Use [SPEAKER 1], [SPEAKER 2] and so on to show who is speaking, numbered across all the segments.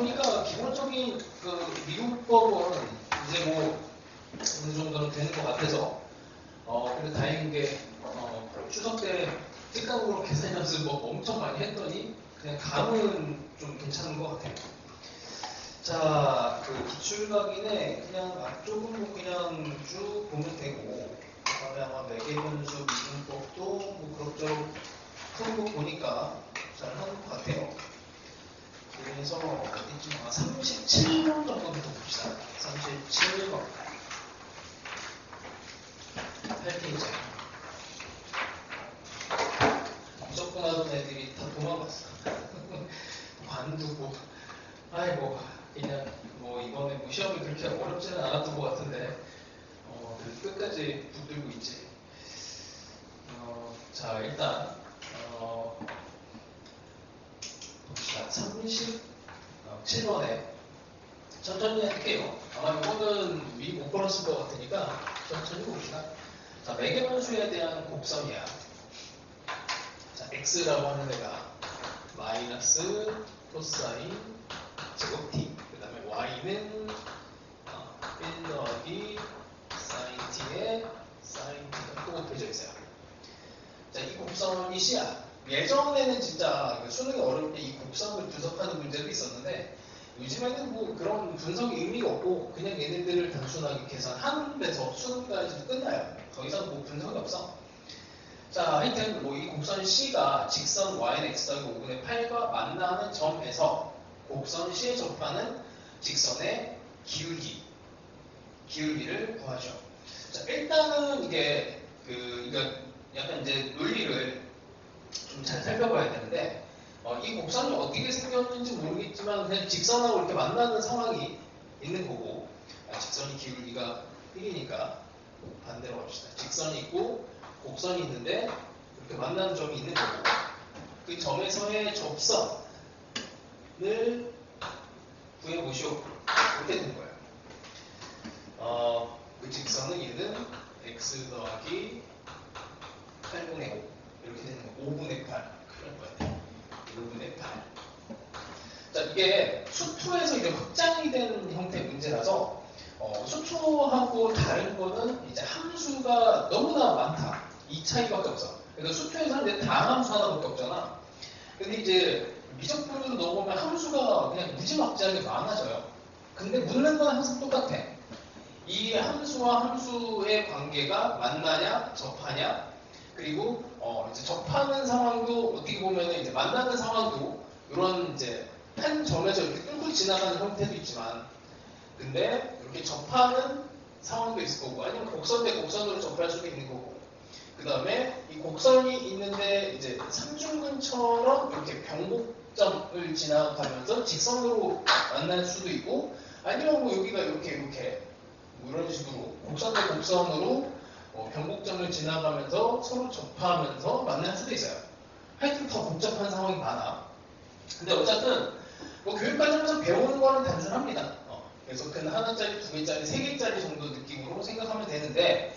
[SPEAKER 1] 보니까 기본적인 그 미국법은 이제 뭐 어느 정도는 되는 것 같아서 그래도 다행인 게 추석 때 특강으로 계산 연습 뭐 엄청 많이 했더니 그냥 감은 좀 괜찮은 것 같아요. 자, 그 기출각인에 그냥 앞쪽은 뭐 그냥 쭉 보면 되고, 그다음에 아마 매개변수 미분법도 뭐 그럭저럭 푸는 거 보니까 잘 하는 것 같아요. 그래서 어디쯤 37번 정도부터 봅시다. 37번. 8페이지. 무조건 하던 애들이 다 도망갔어. 관두고. 아이고, 그냥 뭐 이번에 뭐 시험이 그렇게 어렵지는 않았던 것 같은데, 끝까지 붙들고 있지. 자, 일단, 봅시다. 37번에 천천히 할게요. 아마 이거는 미리 못 걸었을 것 같으니까 천천히 봅시다. 자, 매개변수에 대한 곡선이야. 자, x라고 하는 애가 마이너스 코사인 제곱 t, 그 다음에 y는 1 더하기 사인 t에 사인 t가 또 곱해져 있어요. 자, 이 곡선이 c야. 예전에는 진짜 수능이 어려울 때 이 곡선을 분석하는 문제도 있었는데, 요즘에는 뭐 그런 분석이 의미가 없고 그냥 얘네들을 단순하게 계산하는 데서 수능까지 끝나요. 더 이상 뭐 분석이 없어. 자, 하여튼 뭐 이 곡선 C가 직선 y는 x 더하기 5분의 8과 만나는 점에서 곡선 C에 접하는 직선의 기울기를 구하죠. 자, 일단은 이게 약간 이제 논리를 좀 잘 살펴봐야 되는데, 이 곡선이 어떻게 생겼는지 모르겠지만 그냥 직선하고 이렇게 만나는 상황이 있는 거고, 직선이 기울기가 1이니까 반대로 갑시다. 직선이 있고 곡선이 있는데 이렇게 만나는 점이 있는 거고, 그 점에서의 접선을 구해보시오. 이렇게 되는 거예요. 그 직선은 얘는 x 더하기 8분의 5 이렇게 되는 거. 5분의 8 그럴 거예요. 5분의 8. 자, 이게 수투에서 이제 확장이 된 형태의 문제라서 수투하고 다른 거는 이제 함수가 너무나 많다. 이 차이밖에 없어. 그래서 수투에서는 이제 다함수 하나밖에 없잖아. 근데 이제 미적분으로 넣어보면 함수가 그냥 무지막지하게 많아져요. 근데 묻는 건 항상 똑같아. 이 함수와 함수의 관계가 만나냐, 접하냐, 그리고 이제 접하는 상황도 어떻게 보면 이제 만나는 상황도 이런 이제 한 점에서 이렇게 뚫고 지나가는 형태도 있지만, 근데 이렇게 접하는 상황도 있을 거고, 아니면 곡선 대 곡선으로 접할 수도 있는 거고, 그 다음에 이 곡선이 있는데 이제 삼중근처럼 이렇게 변곡점을 지나가면서 직선으로 만날 수도 있고, 아니면 뭐 여기가 이렇게 뭐 이런 식으로 곡선 대 곡선으로 변곡점을 지나가면서 서로 접하면서 만날 수도 있어요. 하여튼 더 복잡한 상황이 많아. 근데 어쨌든 뭐 교육과정에서 배우는 거는 단순합니다. 그래서 근 하나짜리, 두 개짜리, 세 개짜리 정도 느낌으로 생각하면 되는데,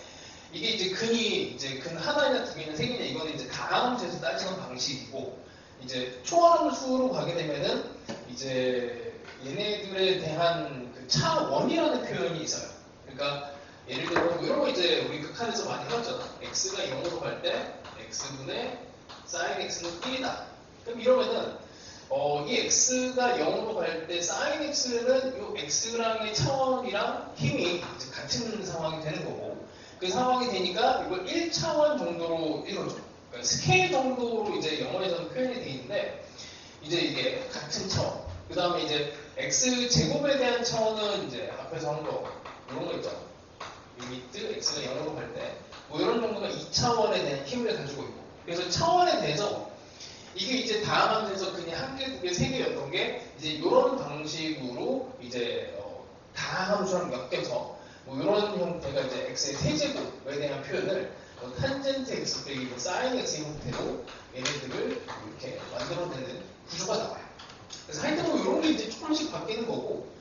[SPEAKER 1] 이게 이제 근이 이제 근 하나냐 두 개냐 세 개냐 이거는 이제 다함수에서 따지는 방식이고, 이제 초함수로 가게 되면은 이제 얘네들에 대한 그 차원이라는 표현이 있어요. 그러니까 예를 들어 뭐 이런 거 이제 우리 극한에서 많이 하잖아. x가 0으로 갈 때 x분의 sin x는 1이다. 그럼 이러면은 이 x가 0으로 갈 때 sin x는 이 x랑의 차원이랑 힘이 이제 같은 상황이 되는 거고, 그 상황이 되니까 이걸 1차원 정도로 이루어져. 그러니까 스케일 정도로 이제 영어에서는 표현이 되어 있는데, 이제 이게 같은 차원. 그 다음에 이제 x 제곱에 대한 차원은 이제 앞에서 한 거 이런 거 있죠. 리미트 x가 0으로 갈 때 뭐 이런 정도가 2차원에 대한 힘을 가지고 있고, 그래서 차원에 대해서 이게 이제 다함함수에서 그냥 한 개, 두 개, 세 개였던 게 이제 이런 방식으로 이제 다함수랑 엮여서 뭐 이런 형태가 이제 x의 세제곱에 대한 표현을 탄젠트 x 빼기 뭐 사인 x 형태로 얘네들을 이렇게 만들어내는 구조가 나와요. 그래서 하여튼 뭐 이런 게 이제 조금씩 바뀌는 거고,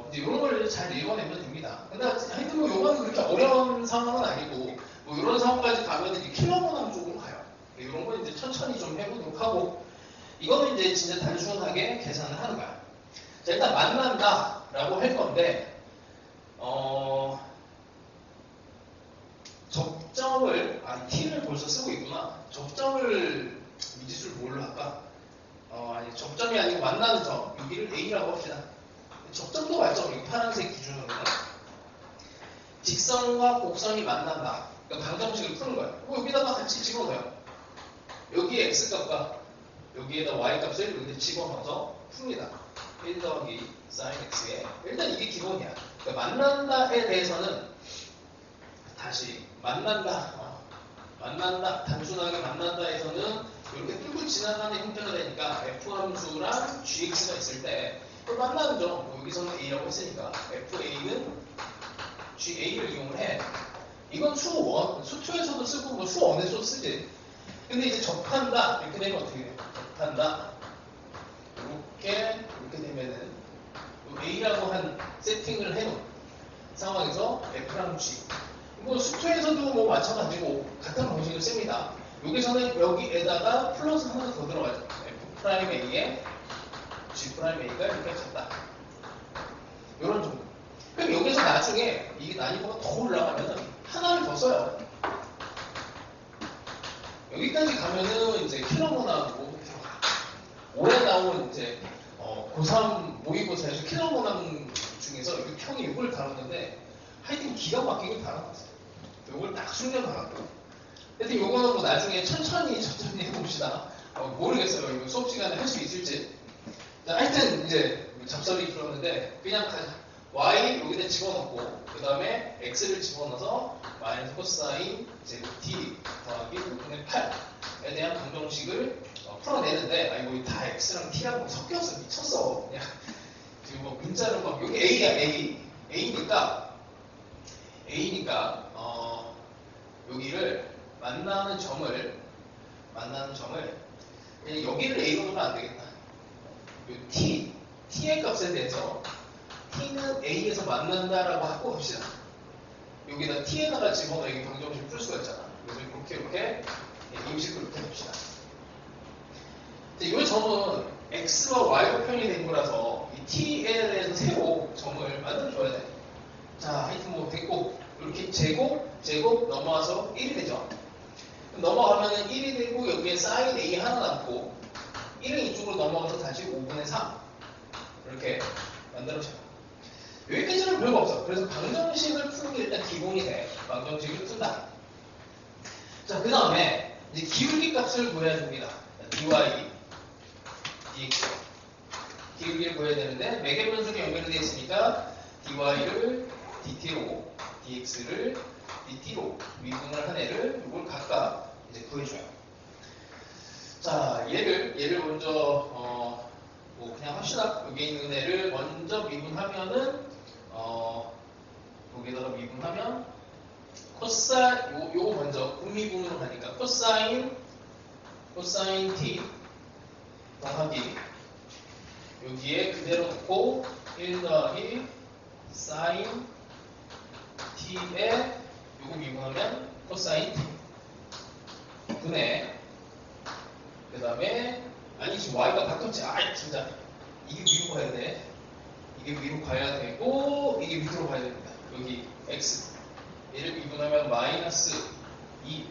[SPEAKER 1] 이제 이런 걸 잘 읽어내면 됩니다. 근데 하여튼 뭐 요거는 그렇게 어려운 상황은 아니고, 뭐 이런 상황까지 가면 이제 킬러문항 쪽으로 가요. 이런 건 이제 천천히 좀 해보도록 하고, 이거는 이제 진짜 단순하게 계산을 하는 거야. 자, 일단 만난다 라고 할 건데 접점을 t를 벌써 쓰고 있구나. 접점을 미지수를 뭘로 할까? 아니 접점이 아니고 만나는 점 여기를 a라고 합시다. 접점도 맞죠? 이 파란색 기준으로는 직선과 곡선이 만난다. 그러니까 방정식을 푸는 거예요. 여기다가 같이 집어넣어요. 여기에 x값과 여기에다 y값을 여기다 집어넣어서 풉니다. 1 더하기 sin x에 일단 이게 기본이야. 그러니까 만난다에 대해서는 다시 만난다 단순하게 만난다에서는 이렇게 뚫고 지나가는 형태가 되니까 f함수랑 gx가 있을 때 만나는 점 여기서는 a라고 했으니까 fa는 ga를 이용을 해. 이건 수1, 수2에서도 쓰고 뭐 수1에서도 쓰지. 근데 이제 접한다 이렇게 되면 어떻게 돼요? 접한다 이렇게 되면은 a라고 한 세팅을 해놓은 상황에서 f랑 g 뭐 수2에서도 뭐 마찬가지고 같은 방식을 씁니다. 여기서는 여기에다가 플러스 하나 더 들어가죠. f'a에 g'a가 이렇게 같다. 이런 정도. 그럼 여기서 나중에 이게 난이도가 더 올라가면 하나를 더 써요. 여기까지 가면은 이제 킬러문항고 올해 나온 이제 고3 모의고사에서 킬러문항 중에서 형이 이걸 다뤘는데 하여튼 기가 막히게 다뤄놨어요. 이걸 딱 숙련하고. 하여튼 요거는 뭐 나중에 천천히 해봅시다. 모르겠어요. 이거 수업 시간에 할 수 있을지. 자, 하여튼 이제 잡설이 들었는데 그냥 y 여기다 집어넣고 그 다음에 x를 집어넣어서 마이너스 코사인 제곱 t 더하기 5분의 8에 대한 방정식을 풀어내는데 이거 다 x랑 t랑 섞여서 미쳤어. 그냥 지금 뭐 문자를 막 여기 a야 a니까 여기를 만나는 점을 그냥 여기를 a로 놓으면 안 되겠다. t의 값에 대해서 t는 a에서 만난다라고 하고 합시다. 여기다 t에다가 집어넣어 이게 방정식 풀 수가 있잖아. 그래서 이렇게 임식으로 이렇게 합시다. 이 점은 x와 y로 표현이 된 거라서 이 t에 대해서 새로 점을 만들어줘야 돼. 자, 하여튼 뭐 됐고 이렇게 제곱 넘어와서 1이 되죠. 넘어가면은 1이 되고 여기에 sin a 하나 남고 1은 이쪽으로 넘어가서 다시 5분의 3 이렇게 만들어져요. 여기까지는 별거 없어. 그래서 방정식을 푸는 게 일단 기본이 돼. 방정식을 푼다. 자, 그 다음에 이제 기울기 값을 구해야 됩니다. dy, dx. 기울기를 구해야 되는데 매개 변속이 연결이 되어 있으니까 dy를 dt로, dx를 dt로 미분을 한 애를 이걸 각각 이제 구해줘요. 자, 얘를 먼저 뭐 그냥 합시다. 여기 있는 애를 먼저 미분하면은 여기다가 미분하면 코사인 요거 먼저 분미분으로 가니까 코사인 t 더하기 여기에 그대로 놓고 1 더하기 사인 t에 요거 미분하면 코사인 t 분의 그 다음에 아니 지금 y가 바뀌었지. 진짜 이게 위로 가야 돼. 이게 위로 가야 되고 이게 밑으로 가야 됩니다. 여기 x 얘를 미분하면 마이너스 2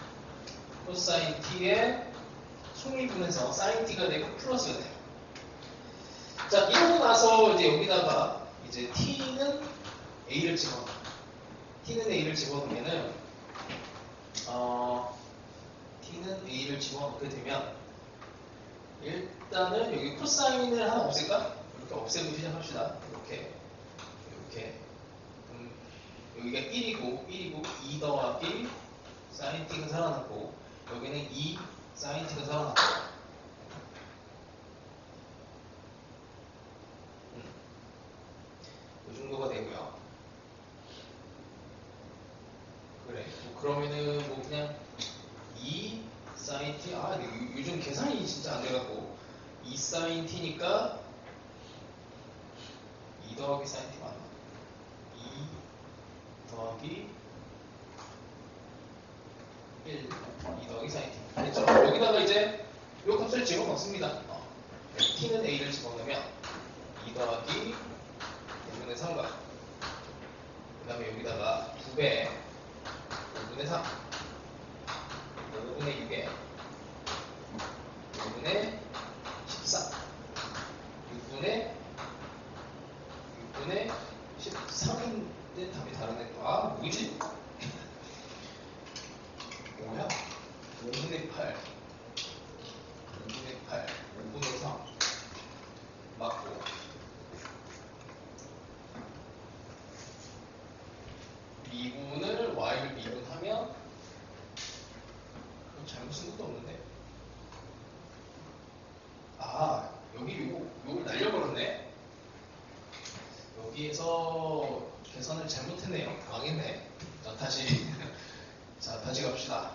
[SPEAKER 1] 코사인 t에 속미분해서 사인 t가 되고 플러스가 돼요. 자, 이러고 나서 이제 여기다가 이제 t는 a를 집어넣으면은 t는 a를 집어넣게 되면 일단은 여기 코사인을 하나 없앨까? 이렇게 없애고 시작합시다. 이렇게 여기가 1이고 2 더하기 sin t가 살아났고 여기는 2 sin t가 살아났고 이 정도가 되고요. 그래. 그러면은 뭐 그냥 2 sin t 요즘 계산이 진짜 안 돼갖고 2 sin t니까 2 더하기 sin t 맞나? 2 더하기 1 2 더하기 sin t 됐죠? 여기다가 이제 이 값을 집어넣습니다. t는 a를 집어넣으면 2 더하기 여기에서 계산을 잘못했네요. 망했네. 자, 다시. 자, 다시 갑시다.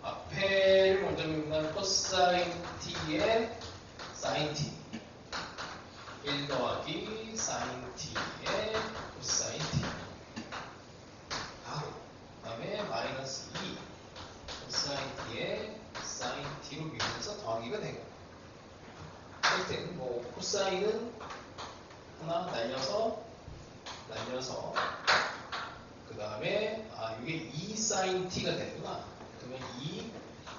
[SPEAKER 1] 앞에를 먼저 보면 코사인 t에 사인 t. 1 더하기 사인 t에 코사인 t. 바로. 그 다음에 마이너스 2. 코사인 t에 사인 t로 미분해서 더하기가 되고. 하여튼, 코사인은 하나 날려서 그 다음에 이게 2 sin t가 되구나. 그러면 2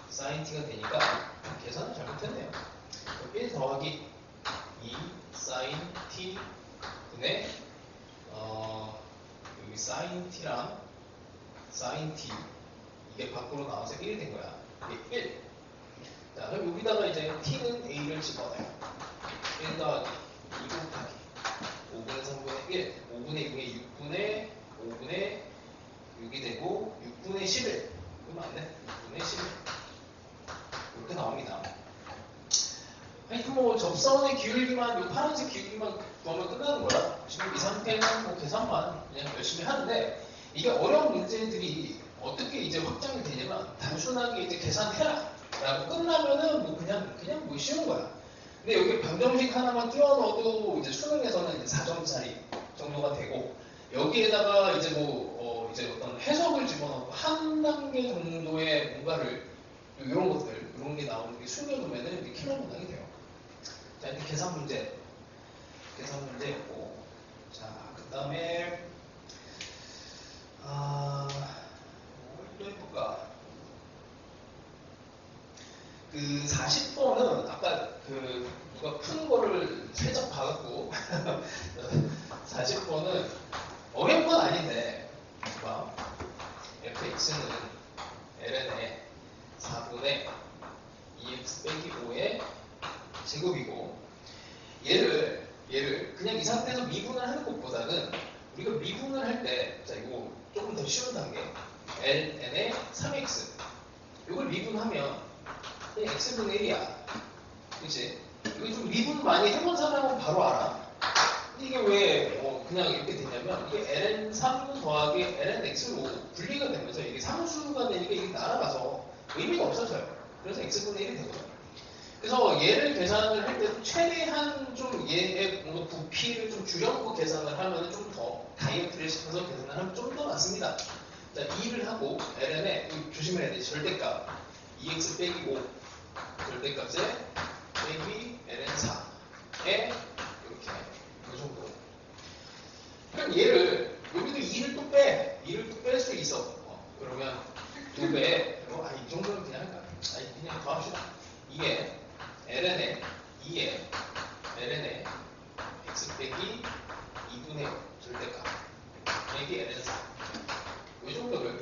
[SPEAKER 1] sin t가 되니까 계산을 잘못했네요. 1 더하기 2 sin t 분의 여기 sin t랑 sin t 이게 밖으로 나와서 1이 된 거야. 이게 1. 자, 그럼 여기다가 이제 t는 a를 집어넣어요. 1 더하기 2 곱하기 5분의 3분의 1, 5분의 6의 6분의 5분의 6이 되고 6분의 11. 이거 맞네. 6분의 11. 이렇게 나옵니다. 하여튼 접선의 기울기만, 이 파란색 기울기만 구하면 끝나는 거야. 지금 이 상태는 계산만 그냥 열심히 하는데, 이게 어려운 문제들이 어떻게 이제 확장이 되냐면, 단순하게 이제 계산해라 라고 끝나면은 그냥 쉬운 거야. 근데 여기 방정식 하나만 띄워 넣어도 이제 수능에서는 이제 4점짜리 정도가 되고, 여기에다가 이제 이제 어떤 해석을 집어넣고 한 단계 정도의 뭔가를 이런 것들, 이런 게 나오는 게 숨겨두면은 이제 킬러 문항이 돼요. 자, 이제 계산 문제였고, 자, 그 다음에 또 해볼까? 그 40번은 아까 누가 푸는 거를 살짝 봐갖고 40번은 어려운 건 아닌데, 봐. fx는 ln의 4분의 2x 빼기 5의 제곱이고, 얘를 그냥 이 상태에서 미분을 하는 것보다는 우리가 미분을 할 때, 자, 이거 조금 더 쉬운 단계, ln의 3x 이걸 미분하면 그냥 x분의 1이야. 그치? 이거 좀 미분 많이 해본 사람은 바로 알아. 근데 이게 왜 그냥 이렇게 되냐면, 이게 ln3 더하기 lnx로 분리가 되면서 이게 상수가 되니까 이게 날아가서 의미가 없어져요. 그래서 x분의 1이 되거든요. 그래서 얘를 계산을 할 때도 최대한 좀 얘의 뭔가 부피를 좀 줄여놓고 계산을 하면 좀 더 다이어트를 시켜서 계산을 하면 좀 더 낫습니다. 자, 2를 하고 ln에 조심해야 돼. 절대값 2x 빼기 5 절대값에 빼기 ln4에 이렇게 이 정도. 그럼 얘를 여기도 2를 또 빼. 2를 또 뺄 수 있어. 그러면 2배. 이 정도는 그냥 할까? 그냥 더 합시다. 이게 ln에 2에 ln에 x 빼기 2분의 절대값 빼기 ln4 이 정도를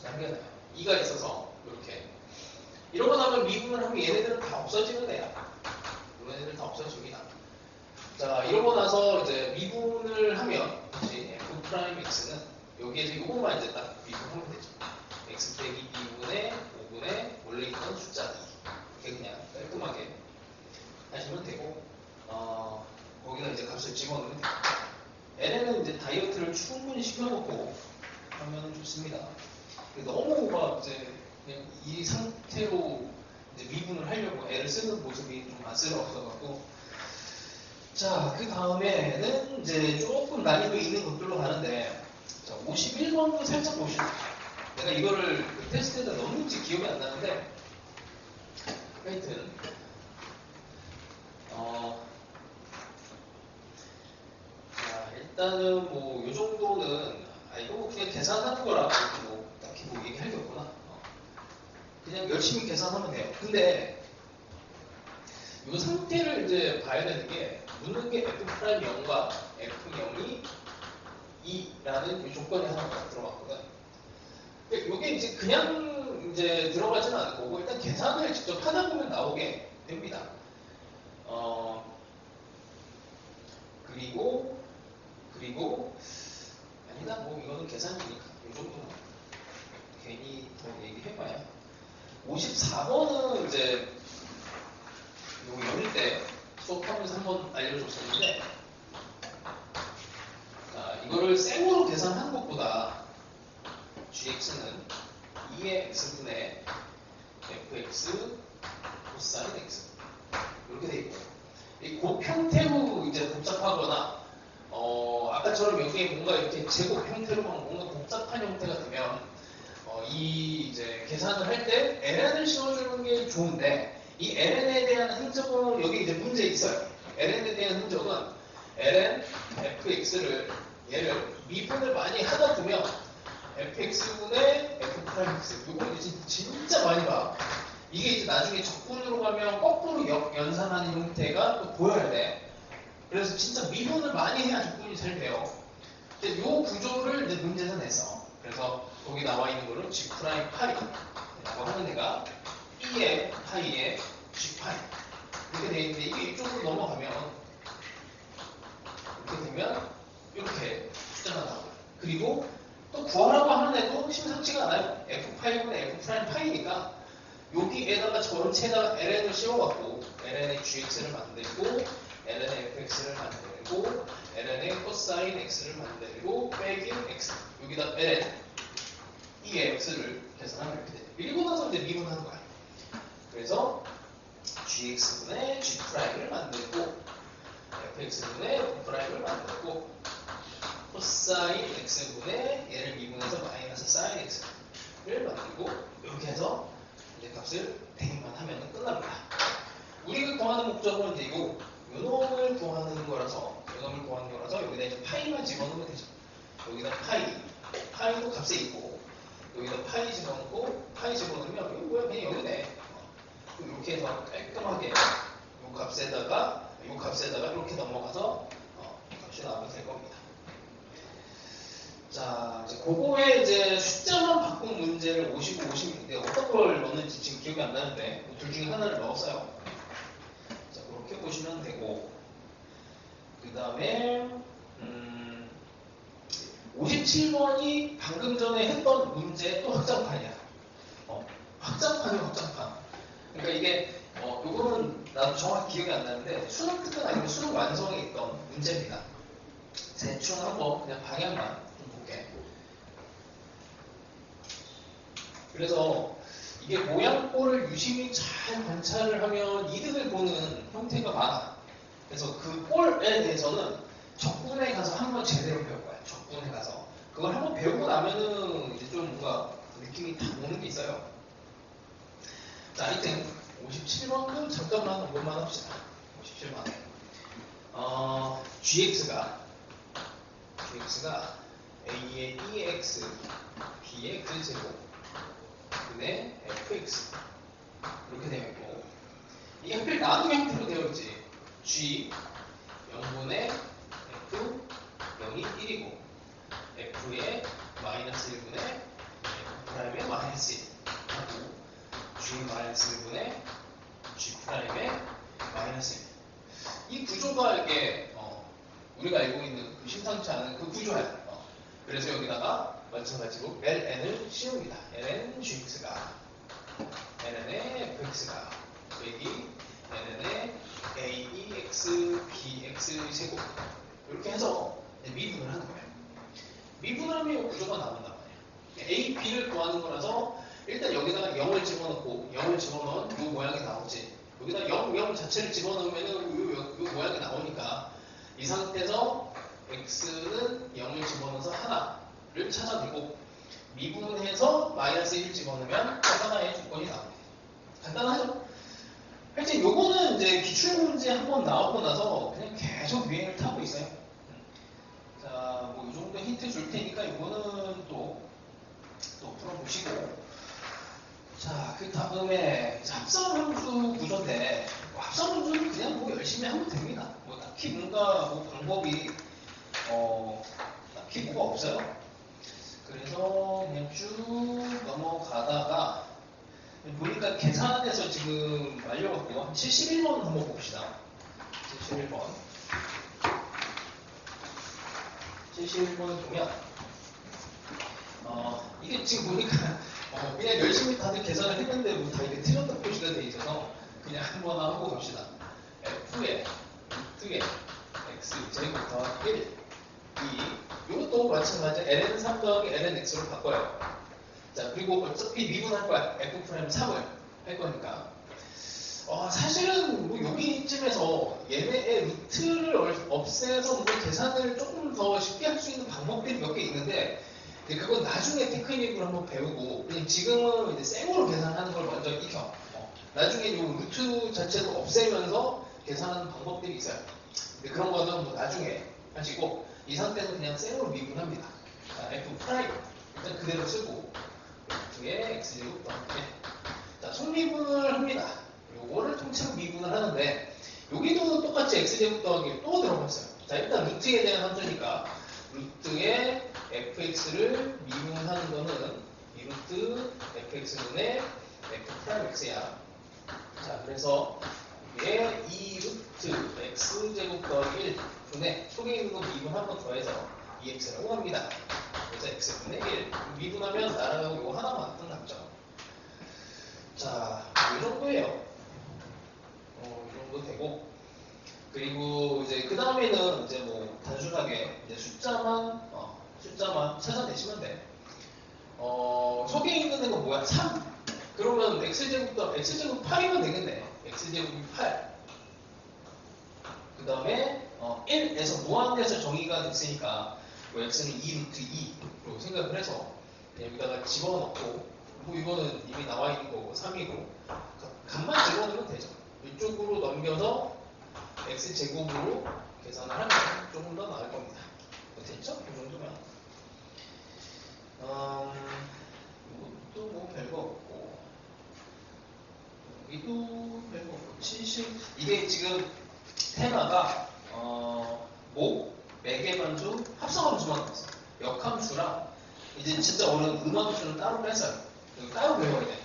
[SPEAKER 1] 남겨놔요. 2가 있어서 이렇게 이러고 나면 미분을 하면 얘네들은 다 없어지는 애야. 얘네들 다 없어집니다. 자, 이러고 나서 이제 미분을 하면 다시 f'x는 여기에서 이것만 이제 딱 미분하면 되죠. x 빼기 2분의 5분의 원래 있던 숫자 2 이렇게 그냥 깔끔하게 하시면 되고, 거기다 이제 값을 집어넣으면 돼요. ln은 이제 다이어트를 충분히 시켜놓고 하면 좋습니다. 너무 이제 그냥 이 상태로 이제 미분을 하려고 애를 쓰는 모습이 좀 안쓰러워서갖고, 자, 그 다음에는 이제 조금 난이도 있는 것들로 가는데, 자, 51번도 살짝 보시죠. 내가 이거를 테스트에다 넣었는지 기억이 안 나는데, 하여튼 자, 일단은 요 정도는 이거 그냥 계산하는 거라 딱히 얘기할 게 없구나. 그냥 열심히 계산하면 돼요. 근데 이 상태를 이제 봐야 되는 게, 묻는 게 f'0과 f0이 2라는 이 조건이 하나가 들어갔거든. 이게 이제 그냥 이제 들어가지는 않을 거고, 일단 계산을 직접 하다 보면 나오게 됩니다. 그리고 아니다, 이거는 계산이니까 이 정도는 괜히 더 얘기해봐야. 54번은 이제 요 연일 때 수업하면서 한번 알려줬었는데, 이거를 생으로 계산하는 것보다 gx는 2의 x분의 fx 코사인 x 이렇게 돼 있고 이 곱 형태로 이제 복잡하거나 아까처럼 여기에 뭔가 이렇게 제곱 형태로 뭔가 복잡한 형태가 되면 이 이제 계산을 할 때 ln을 씌워주는 게 좋은데 이 ln에 대한 흔적은 여기 이제 문제 있어요. ln에 대한 흔적은 ln fx를 얘를 미분을 많이 하다 보면 fx분의 f'x 이거 이제 진짜 많이 봐. 이게 이제 나중에 적분으로 가면 거꾸로 연산하는 형태가 또 보여야 돼. 그래서 진짜 미분을 많이 해야 적분이 잘 돼요. 이 구조를 이제 문제에서 냈어. 그래서 거기 나와 있는 거는 g 프라임 파이라고 하는 애가 2의 파이의 g 파이 이렇게 돼 있는데 이게 이쪽으로 넘어가면 이렇게 되면 이렇게 숫자가 나와요. 그리고 또 구하라고 하는 애도 심상치가 않아요. f 파이분의 f 프라임 파이니까 여기에다가 전체에다가 ln을 씌워갖고 ln의 gx를 만들고 ln의 fx를 만들고 ln의 코사인 x를 만들고 빼기 x 여기다 ln 2의 x를 계산하면 이렇게 돼요. 밀고 나서 이제 미분하는 거야. 그래서 gx분의 g 프라임을 만들고 fx분의 f 프라임을 만들고 코사인 x분의 얘를 미분해서 마이너스 사인 x를 만들고 이렇게 해서 이제 값을 대입만 하면 끝납니다. 우리가 구하는 목적은 이제 요 놈을 구하는 거라서 여기다 이제 파이만 집어넣으면 되죠. 여기다 파이도 값에 있고 여기다 파이 집어넣고 파이 집어넣으면 이거 뭐야 그냥 여기네. 이렇게 해서 깔끔하게 요 값에다가 이렇게 넘어가서 값이 나오면 될 겁니다. 자, 이제 그거에 이제 숫자만 바꾼 문제를 55, 56인데 어떤 걸 넣는지 지금 기억이 안 나는데 둘 중에 하나를 넣었어요. 자, 그렇게 보시면 되고 그 다음에 57번이 방금 전에 했던 문제 또 확장판이야. 확장판. 그러니까 이게 요거는 나도 정확히 기억이 안 나는데 수능 특근 아니면 수능 완성에 있던 문제입니다. 대충 한번 그냥 방향만 좀 볼게. 그래서 이게 모양꼴을 유심히 잘 관찰을 하면 이득을 보는 형태가 많아. 그래서 그 꼴에 대해서는 적분에 가서 한번 제대로 배울 거야. 적분에 가서. 그걸 한번 배우고 나면은 이제 좀 뭔가 느낌이 다 오는 게 있어요. 자, 하여튼 57번은 잠깐만 한 번만 합시다. 57번. gx가 a의 2x, b의 그 제곱, 분의 fx 이렇게 되어 있고 이 하필 나누기 형태로 되어 있지. g 0분의 f 0이 1이고 f의 마이너스 1분의 f 프라임의 마이너스 1 하고 g 마이너스 1분의 g 프라임의 마이너스 1. 이 구조가 이렇게 우리가 알고 있는 그 심상치 않은 그 구조야. 그래서 여기다가 마찬가지로 ln을 씌웁니다. ln gx가 ln의 fx가 여기 ln의 aex bx 제곱 이렇게 해서 미분을 하는 거예요. 미분을 하면 이 구조가 나온단 말이에요. a, b를 구하는 거라서 일단 여기다가 0을 집어넣고 0을 집어넣으면 이 모양이 나오지. 여기다 0 자체를 집어넣으면 이 모양이 나오니까 이 상태에서 x는 0을 집어넣어서 하나를 찾아내고 미분해서 마이너스 1을 집어넣으면 하나의 조건이 나옵니다. 간단하죠? 하여튼 요거는 이제 기출문제 한번 나오고 나서 그냥 계속 유행을 타고 있어요. 자, 뭐 이 정도 힌트 줄 테니까 요거는 또 풀어보시고. 자, 그 다음에 합성함수 구조인데 합성함수는 그냥 뭐 열심히 하면 됩니다. 뭐 딱히 뭔가 뭐 방법이 딱히 뭐가 없어요. 그래서 그냥 쭉 넘어가다가 보니까 계산에서 지금 말려갖고 한 71번 한번 봅시다. 71번 보면 이게 지금 보니까 그냥 열심히 다들 계산을 했는데 뭐 다 이게 틀렸다 표시가 돼 있어서 그냥 한번 하고 갑시다. f의 루트의 x 제곱 더하기 1 이 이것도 마찬가지 ln 3 더하기 ln x로 바꿔요. 자, 그리고 어차피 미분할 거야. f 프라임 3을 할 거니까. 사실은 뭐 여기쯤에서 얘네의 루트를 없애서 뭐 계산을 조금 더 쉽게 할 수 있는 방법들이 몇 개 있는데, 그건 나중에 테크닉으로 한번 배우고, 그냥 지금은 이제 생으로 계산하는 걸 먼저 익혀. 나중에 이 루트 자체도 없애면서 계산하는 방법들이 있어요. 근데 그런 거는 뭐 나중에 하시고, 이 상태는 그냥 생으로 미분합니다. 자, f 프라임 일단 그대로 쓰고, 루트에 x제곱 더하기. 자, 속미분을 합니다. 요거를 통째로 미분을 하는데, 여기도 똑같이 x제곱 더하기 또 들어갔어요. 자, 일단 루트에 대한 함수니까 루트에 fx를 미분하는 거는 이 루트 fx분의 f 프라임 x야. 자, 그래서 이게 2루트 x제곱 더하기 1분의 속에 있는 거 미분 한 번 더해서 2x라고 합니다. 그래서 x분의 1 미분하면 나라고 이거 하나만 끝났죠. 자, 이 정도예요. 이 정도 되고, 그리고 이제 그 다음에는 이제 뭐 단순하게 이제 숫자만 찾아내시면 돼. 속에 있는 애가 뭐야? 3. 그러면 x제곱 8이면 되겠네. x제곱이 8. 그 다음에 1에서 무한대에서 정의가 됐으니까 뭐 x는 2루트 2로 생각을 해서 여기다가 집어넣고, 뭐 이거는 이미 나와 있는 거고 3이고 값만 집어넣으면 되죠. 이쪽으로 넘겨서 x제곱으로 계산을 하면 조금 더 나을 겁니다. 됐죠? 이 정도면. 이것도 뭐 별거 없고, 여기도 별거 없고, 70. 이게 지금 테마가 목, 매개반수, 합성함수만 나왔어요. 역함수랑 이제 진짜 어려운 음함수는 따로 뺐어요. 여기 따로 배워야 돼.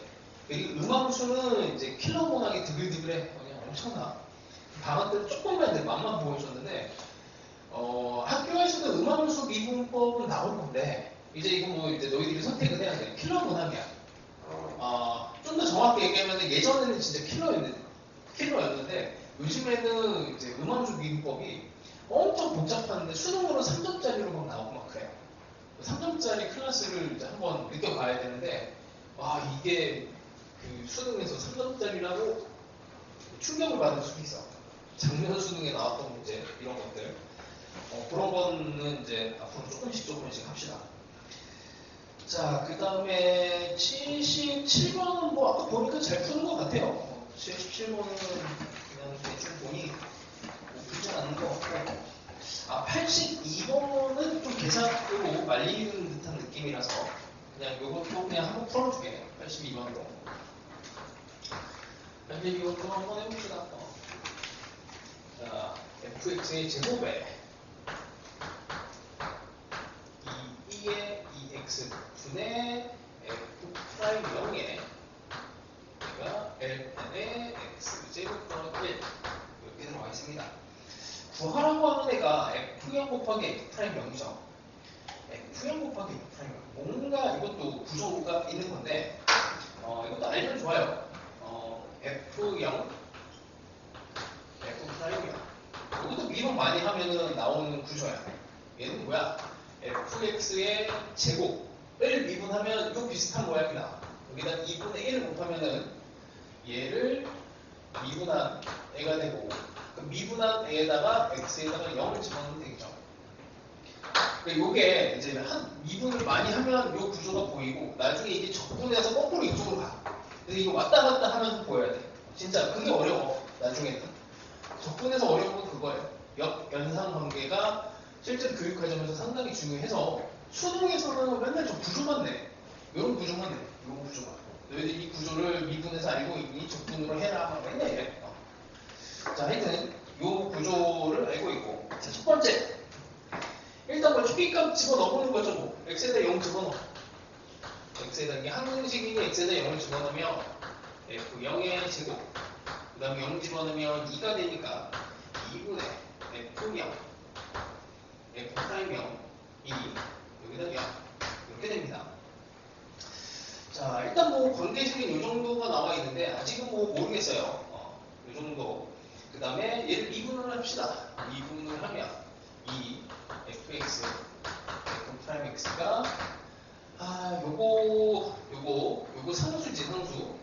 [SPEAKER 1] 여기 음함수는 이제 킬러곤하게 드글드글해. 그냥 엄청나. 방학 때 조금만 맛만 보여줬는데, 학교에서도 음함수 미분법은 나올 건데, 이제 이거 뭐 이제 너희들이 선택을 해야 돼. 킬러곤하게야. 좀 더 정확히 얘기하면 예전에는 진짜 킬러였는데 요즘에는 이제 음함수 미분법이 엄청 복잡한데 수능으로 3점짜리로 막 나오고 막 그래요. 3점짜리 클래스를 이제 한번 느껴봐야 되는데, 이게 그 수능에서 3점짜리라고 충격을 받을 수도 있어. 작년 수능에 나왔던 문제 이런 것들. 그런 거는 이제 앞으로 조금씩 합시다. 자, 그 다음에 77번은 뭐 아까 보니까 잘 푸는 것 같아요. 77번은 그냥 대충 보니 뭐 풀지 않는 것 같고, 82번은 좀 계산으로 말리는 듯한 느낌이라서 그냥 요것도 그냥 한번 풀어주게. 82번으로. 82번도 한번 해봅시다. 자, fx의 제곱에 2의 2x 분의 f 프라임 0에 그러니까 ln의 x 제곱 더하기 1 이렇게 들어가 있습니다. 구하라고 하는 애가 f0 곱하기 f 프라임 0이죠. f0 곱하기 f 프라임 0. 뭔가 이것도 구조가 있는 건데, 이것도 알면 좋아요. f0 f 프라임 0. 이것도 미분 많이 하면은 나오는 구조야. 얘는 뭐야? fx의 제곱을 미분하면 이거 비슷한 모양이 나와. 여기다 2분의 1을 곱하면은 얘를 미분한 애가 되고, 그 미분한 애에다가 x에다가 0을 집어넣으면 되겠죠. 요게 이제 미분을 많이 하면 요 구조가 보이고, 나중에 이게 적분해서 거꾸로 이쪽으로 가. 그래서 이거 왔다 갔다 하면서 보여야 돼. 진짜 그게 어려워. 나중에는 적분해서 어려운 건 그거예요. 역연상 관계가 실제 교육 과정에서 상당히 중요해서 수능에서는 맨날 저 구조만 내. 이런 구조만 내. 이런 구조만. 너희들 이 구조를 미분해서 알고 있니? 적분으로 해라. 막 맨날 이래. 자, 하여튼 요 구조를 알고 있고, 자, 첫 번째. 일단 뭐 초기값 집어넣어보는 거죠. 뭐. x에다 0 집어넣어. x에다 이게 항공식이니 x에다 0을 집어넣으면 f0의 제곱, 그 다음에 0 집어넣으면 2가 되니까 2분의 f0 f 프라임 0 2 여기다 0 이렇게 됩니다. 자, 일단 뭐 관계식은 이 정도가 나와 있는데 아직은 뭐 모르겠어요. 이 정도. 그 다음에 얘를 미분을 합시다. 미분을 하면 2 fx 프라임 x가 요거 상수지 상수.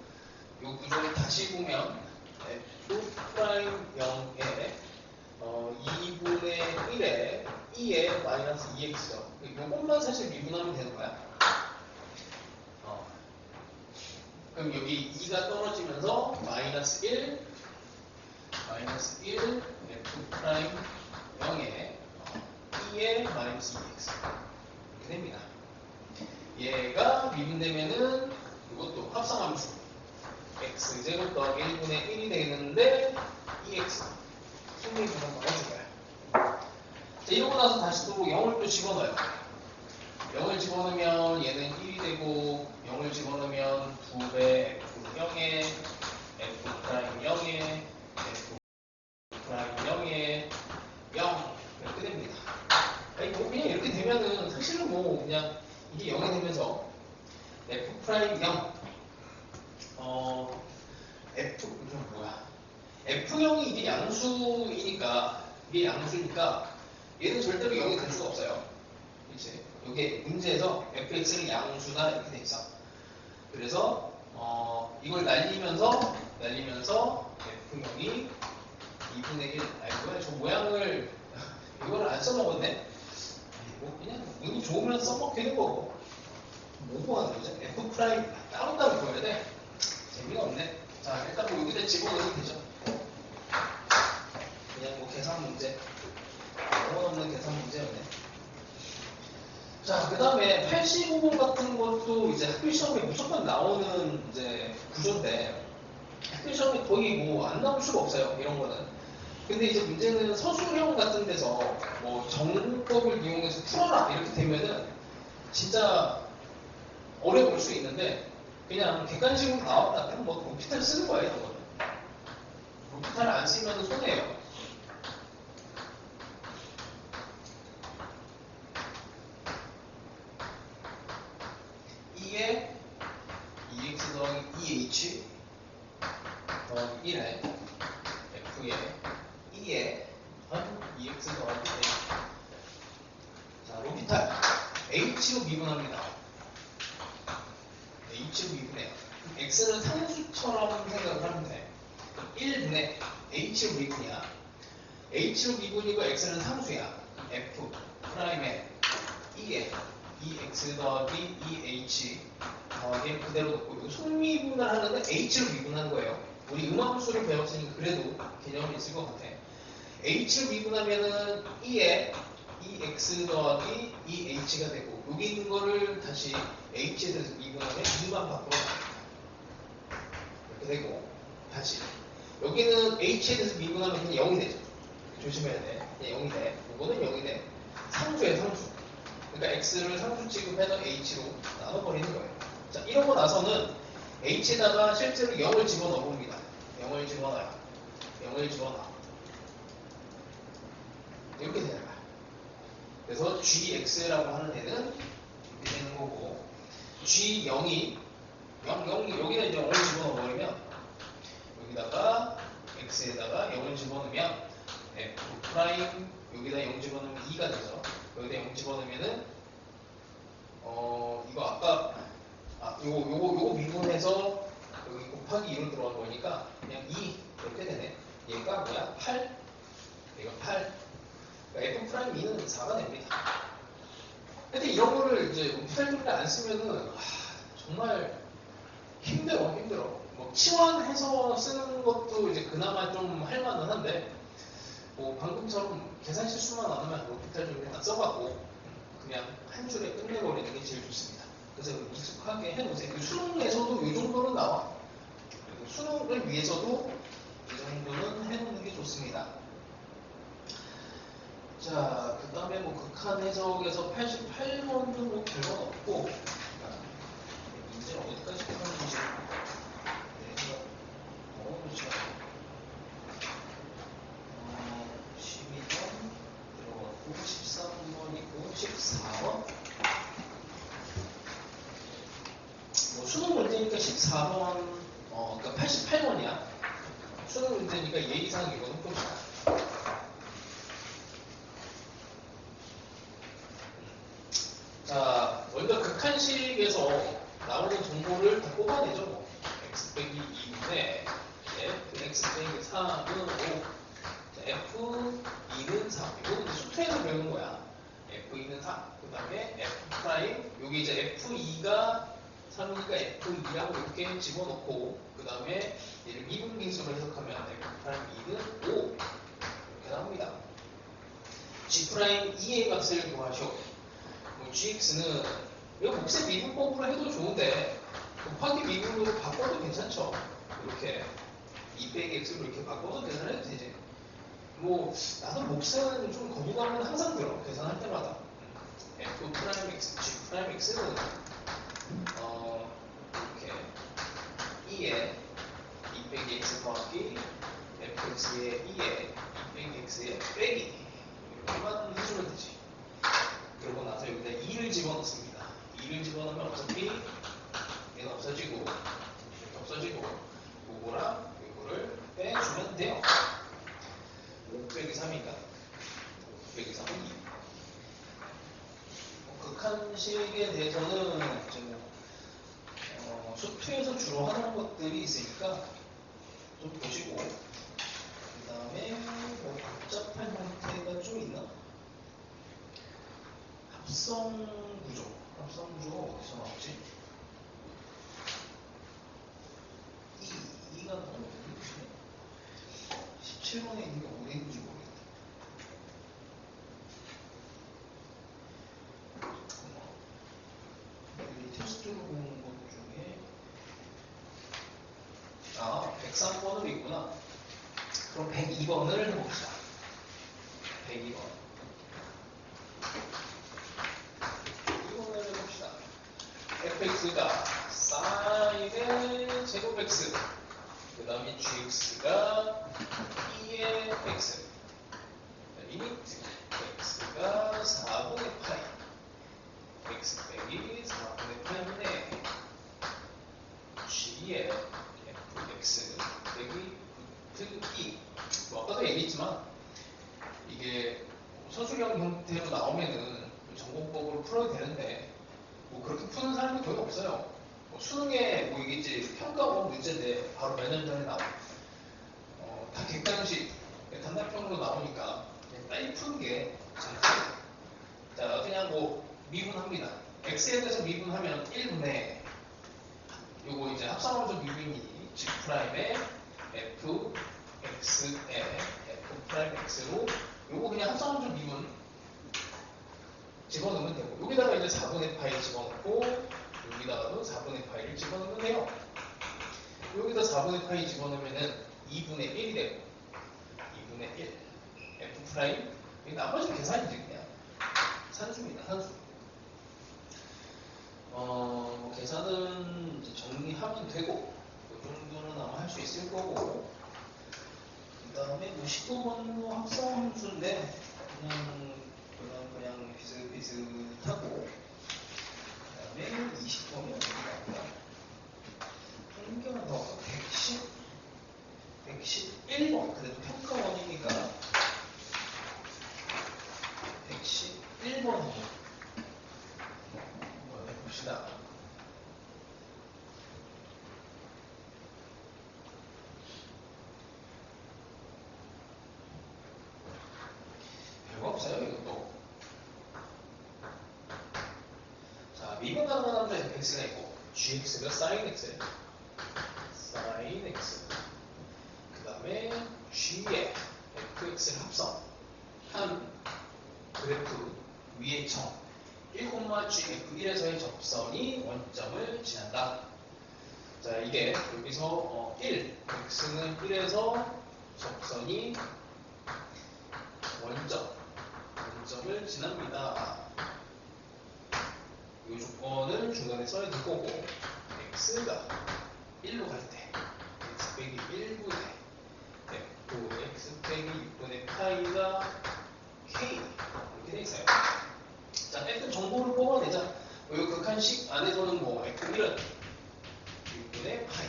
[SPEAKER 1] 요 구조를 다시 보면 f 프라임 0에 2분의 1에 2에 마이너스 2x죠. 요것만 사실 미분하면 되는 거야. 그럼 여기 2가 떨어지면서 마이너스 1 f 프라임 0에 2에 마이너스 2x 이렇게 됩니다. 얘가 미분되면은 이것도 합성함수 x제곱 더하기 1분의 1이 되는데 2x 승리분 한번 해줄까요? 자, 이러고 나서 다시 또 0을 또 집어넣어요. 0을 집어넣으면 얘는 1이 되고 0을 집어넣으면 2배 f 0에 f 프라임 0에 f 프라임 0에 0 이렇게 됩니다. 아니 뭐 그냥 이렇게 되면은 사실은 뭐 그냥 이게 0이 되면서 f 프라임 0 f 이건 뭐야? f0이 이게 양수이니까 이게 양수니까 얘는 절대로 0이 될 수가 없어요. 그치? 이게 문제에서 fx는 양수다 이렇게 돼 있어. 그래서 이걸 날리면서 f0이 2분의 1 뭐야 저 모양을 이걸 안 써먹었네. 뭐 그냥 운이 좋으면 써먹히는 거고 뭐고 하는 거죠? f 프라임 따로따로 보여야 돼. 재미가 없네. 자 일단 뭐 여기다 집어넣으면 되죠. 그냥 뭐 계산 문제 영혼 없는 계산 문제였네. 자, 그 다음에 85번 같은 것도 이제 학교 시험에 무조건 나오는 이제 구조인데, 학교 시험에 거의 뭐 안 나올 수가 없어요. 이런 거는. 근데 이제 문제는 서술형 같은 데서 뭐 정법을 이용해서 풀어라 이렇게 되면은 진짜 어려워 볼 수 있는데, 그냥 객관식으로 나왔다. 그럼 뭐 로피탈 쓰는 거예요, 이런 거는. 로피탈 안 쓰면 손해예요. 에 2x 더하기 2h 더하기 1에 f에 2에 2x 더하기 a. 자, 로피탈 h로 미분합니다. h로 미분해요. x는 상수처럼 생각을 하면 돼. 1분의 h로 미분이야. h로 미분이고 x는 상수야. f 프라임에 2에 2x 더하기 2h 더하기 그대로 놓고 이거 속미분을 하는데 h로 미분한 거예요. 우리 음함수를 배웠으니까 그래도 개념이 있을 것 같아. h로 미분하면은 2에 2x 더하기 2h가 되고 여기 있는 거를 다시 h에 대해서 미분하면 2만 바꿔 이렇게 되고 다시 여기는 h에 대해서 미분하면 그냥 0이 되죠. 조심해야 돼. 그냥 0이 돼. 이거는 0이 돼. 상수예요, 상수. 그러니까 x를 상수 취급해서 h로 나눠버리는 거예요. 자, 이러고 나서는 h에다가 실제로 0을 집어넣어 봅니다. 0을 집어넣어요. 0을 집어넣어. 이렇게 되는 거야. 그래서 gx라고 하는 애는 이렇게 되는 거고 g0이 0, 여기다 이제 0을 집어넣어 버리면 여기다가 x에다가 0을 집어넣으면 f 프라임 여기다 0 집어넣으면 2가 되죠. 여기다 0 집어넣으면은 이거 아까 요거 미분해서 여기 곱하기 2로 들어간 거니까 그냥 2 이렇게 되네. 얘가 뭐야? 8. 얘가 8. 그러니까 f 프라임 2는 4가 됩니다. 근데 이런 거를 이제 로피탈 안 쓰면은 정말 힘들어. 뭐 치환해서 쓰는 것도 이제 그나마 좀 할만은 한데 뭐 방금처럼 계산 실수만 안 하면 로피탈 좀 일단 써갖고 그냥 한 줄에 끝내버리는 게 제일 좋습니다. 그래서 익숙하게 해놓으세요. 수능에서도 이 정도는 나와. 그리고 수능을 위해서도 이 정도는 해놓는 게 좋습니다. 자, 그 다음에 뭐 극한 해석에서 88번도 뭐 별건 없고 문제는 어디까지 풀었는지 그렇죠. 12번 들어갔고 13번 있고 14번 뭐 수능 문제니까 14번 그러니까 88번이야. 수능 문제니까 예의상 이거는 좀 자, 먼저 극한식에서 나오는 정보를 다 뽑아내죠. 뭐. x 빼기 2분의 x 빼기 3은 5. 자, f2는 3. 이거는 이제 수트에서 배우는 거야. f2는 4. 그 다음에 f 프라임, 여기 이제 f2가 3이니까 f2라고 이렇게 집어넣고, 그 다음에 얘를 미분계수로 해석하면 f 프라임 2는 5. 이렇게 나옵니다. g 프라임 2의 값을 구하시오. 뭐 gx는 이거 곱셈 미분법으로 해도 좋은데 곱하기 미분으로 바꿔도 괜찮죠. 이렇게 2 빼기 x로 이렇게 바꿔도 계산해도 되지. 뭐 나도 곱셈은 좀 거부감은 항상 들어. 계산할 때마다. f 프라임 x, g 프라임 x는 이렇게 2에 2 빼기 x 더하기 fx의 2에 2 빼기 x의 빼기 이렇게만 해주면 되지. 그러고 나서 여기다 2를 집어넣습니다. 2를 집어넣으면 어차피 얘는 없어지고 이렇게 없어지고 요거랑 요거를 빼주면 돼요. 5 빼기 3이니까 5 빼기 3은 2. 극한식에 대해서는 이제 수투에서 주로 하는 것들이 있으니까 좀 보시고, 그 다음에 뭐 복잡한 형태가 좀 있나? 합성구조. 합성구조가 어디서 나오지? 2가 나오는 것이네. 17번에 있는 게 어디 있는지 모르겠다. 여기 테스트로 보는 것 중에 103번으로 있구나. 그럼 102번을 해봅시다. 102번. 이번을 해봅시다. fx가 sin의 제곱 x, 그 다음에 gx가 2의 x, 리미트 x가 4분의 파이, x 빼기 4분의 파이인데 g의 fx 빼기 루트 2. 뭐 아까도 얘기했지만 이게 서술형 형태로 나오면은 전공법으로 풀어야 되는데 뭐 그렇게 푸는 사람이 거의 없어요. 뭐 수능에 뭐 이게 이제 평가원 문제인데 바로 몇 년 전에 나온 다 객관식 단답형으로 나오니까 그냥 빨리 푸는 게 장점이에요. 자, 그냥 뭐 미분합니다. x에 대해서 미분하면 1분의 요거 이제 합성함수 미분이 g 프라임의 f x에 f 프라임 x로 요거 그냥 합성함수 미분 집어넣으면 되고, 여기다가 이제 4분의 파이 집어넣고 여기다가도 4분의 파이를 집어넣으면 돼요. 여기다 4분의 파이 집어넣으면은 2분의 1이 되고 2분의 1 f 프라임, 나머지 계산이지 그냥 산수입니다. 산수. 계산은 이제 정리하면 되고 그 정도는 아마 할 수 있을 거고, 그 다음에 19번도 합성함수인데 그냥 비슷비슷하고, 그 다음에 20번이 어디 나올까? 한 개만 더. 111번. 그래도 평가원이니까 111번 한번 해봅시다. 별거 없어요 이것도. 자, 미분 가능한 남자 fx가 있고 gx가 sin x, sin x, 그 다음에 g에 fx를 합성한 그래프 위의 점 1,gf1에서의 접선이 원점을 지난다. 자, 이게 여기서 1, x는 1에서 접선이 원점을 지납니다. 이 조건을 중간에 써야 될 거고, x가 1로 갈 때 x 빼기 1분의 x 빼기 6분의 파이가 k 이렇게 돼 있어요. 자, f 정보를 뽑아내자. 이 극한식 안에서는 뭐 f1은 6분의 파이,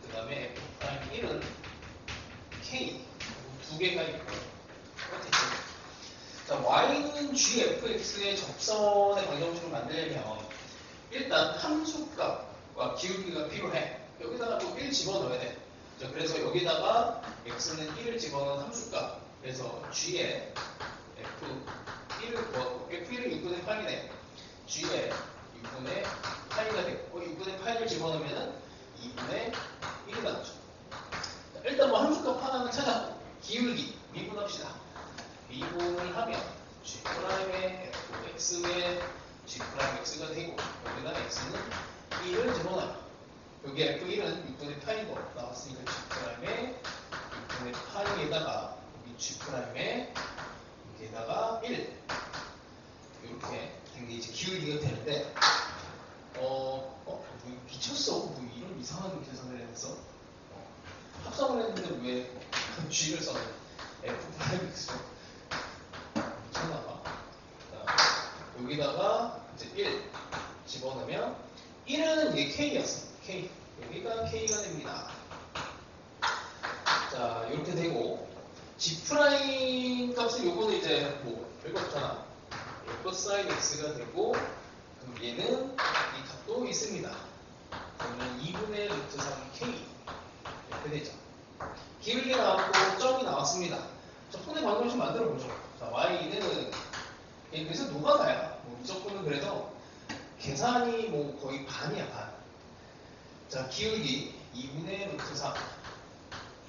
[SPEAKER 1] 그 다음에 f 프라임 1은 k 두 개가 있고 됐죠. 자, y는 gfx의 접선의 방정식을 만들려면 일단 함수값과 기울기가 필요해. 여기다가 또 1 집어넣어야 돼. 자, 그래서 여기다가 x는 1을 집어넣은 함수값. 그래서 g에 f1을 구하고 f1은 6분의 8이네. g에 6분의 8가 되고 6분의 8을 집어넣으면 2분의 1이 나오죠. 자, 일단 뭐 함수값 하나는 찾았고 기울기 미분합시다. 미분을 하면 g'의 fx의 g'x가 되고 여기다 x는 1을 집어넣어요. 여기 f1은 6분의 8이고 나왔으니까 g'의 6분의 8에다가 여기 g'의 여기에다가 1 이렇게 된 게 이제 기울기가 되는데 뭐 미쳤어? 뭐 이런 이상하게 계산을 해서 합성을 했는데 왜 g를 써요? f'(x) 미쳤나봐. 여기다가 이제 1 집어넣으면 1은 이게 k였어. k 여기가 k가 됩니다. 자 이렇게 되고 g' 값은 요거는 이제 뭐 별거 없잖아. f sin x가 되고 그럼 얘는 이 값도 있습니다. 그러면 2분의 루트 3k 이렇게 되죠. 기울기 나왔고 점이 나왔습니다. 자, 손의 방정식 만들어 보죠. 자, y는 그래서 노가다야. 뭐 무조건은 그래서 계산이 뭐 거의 반이야 반. 자, 기울기 2분의 루트 3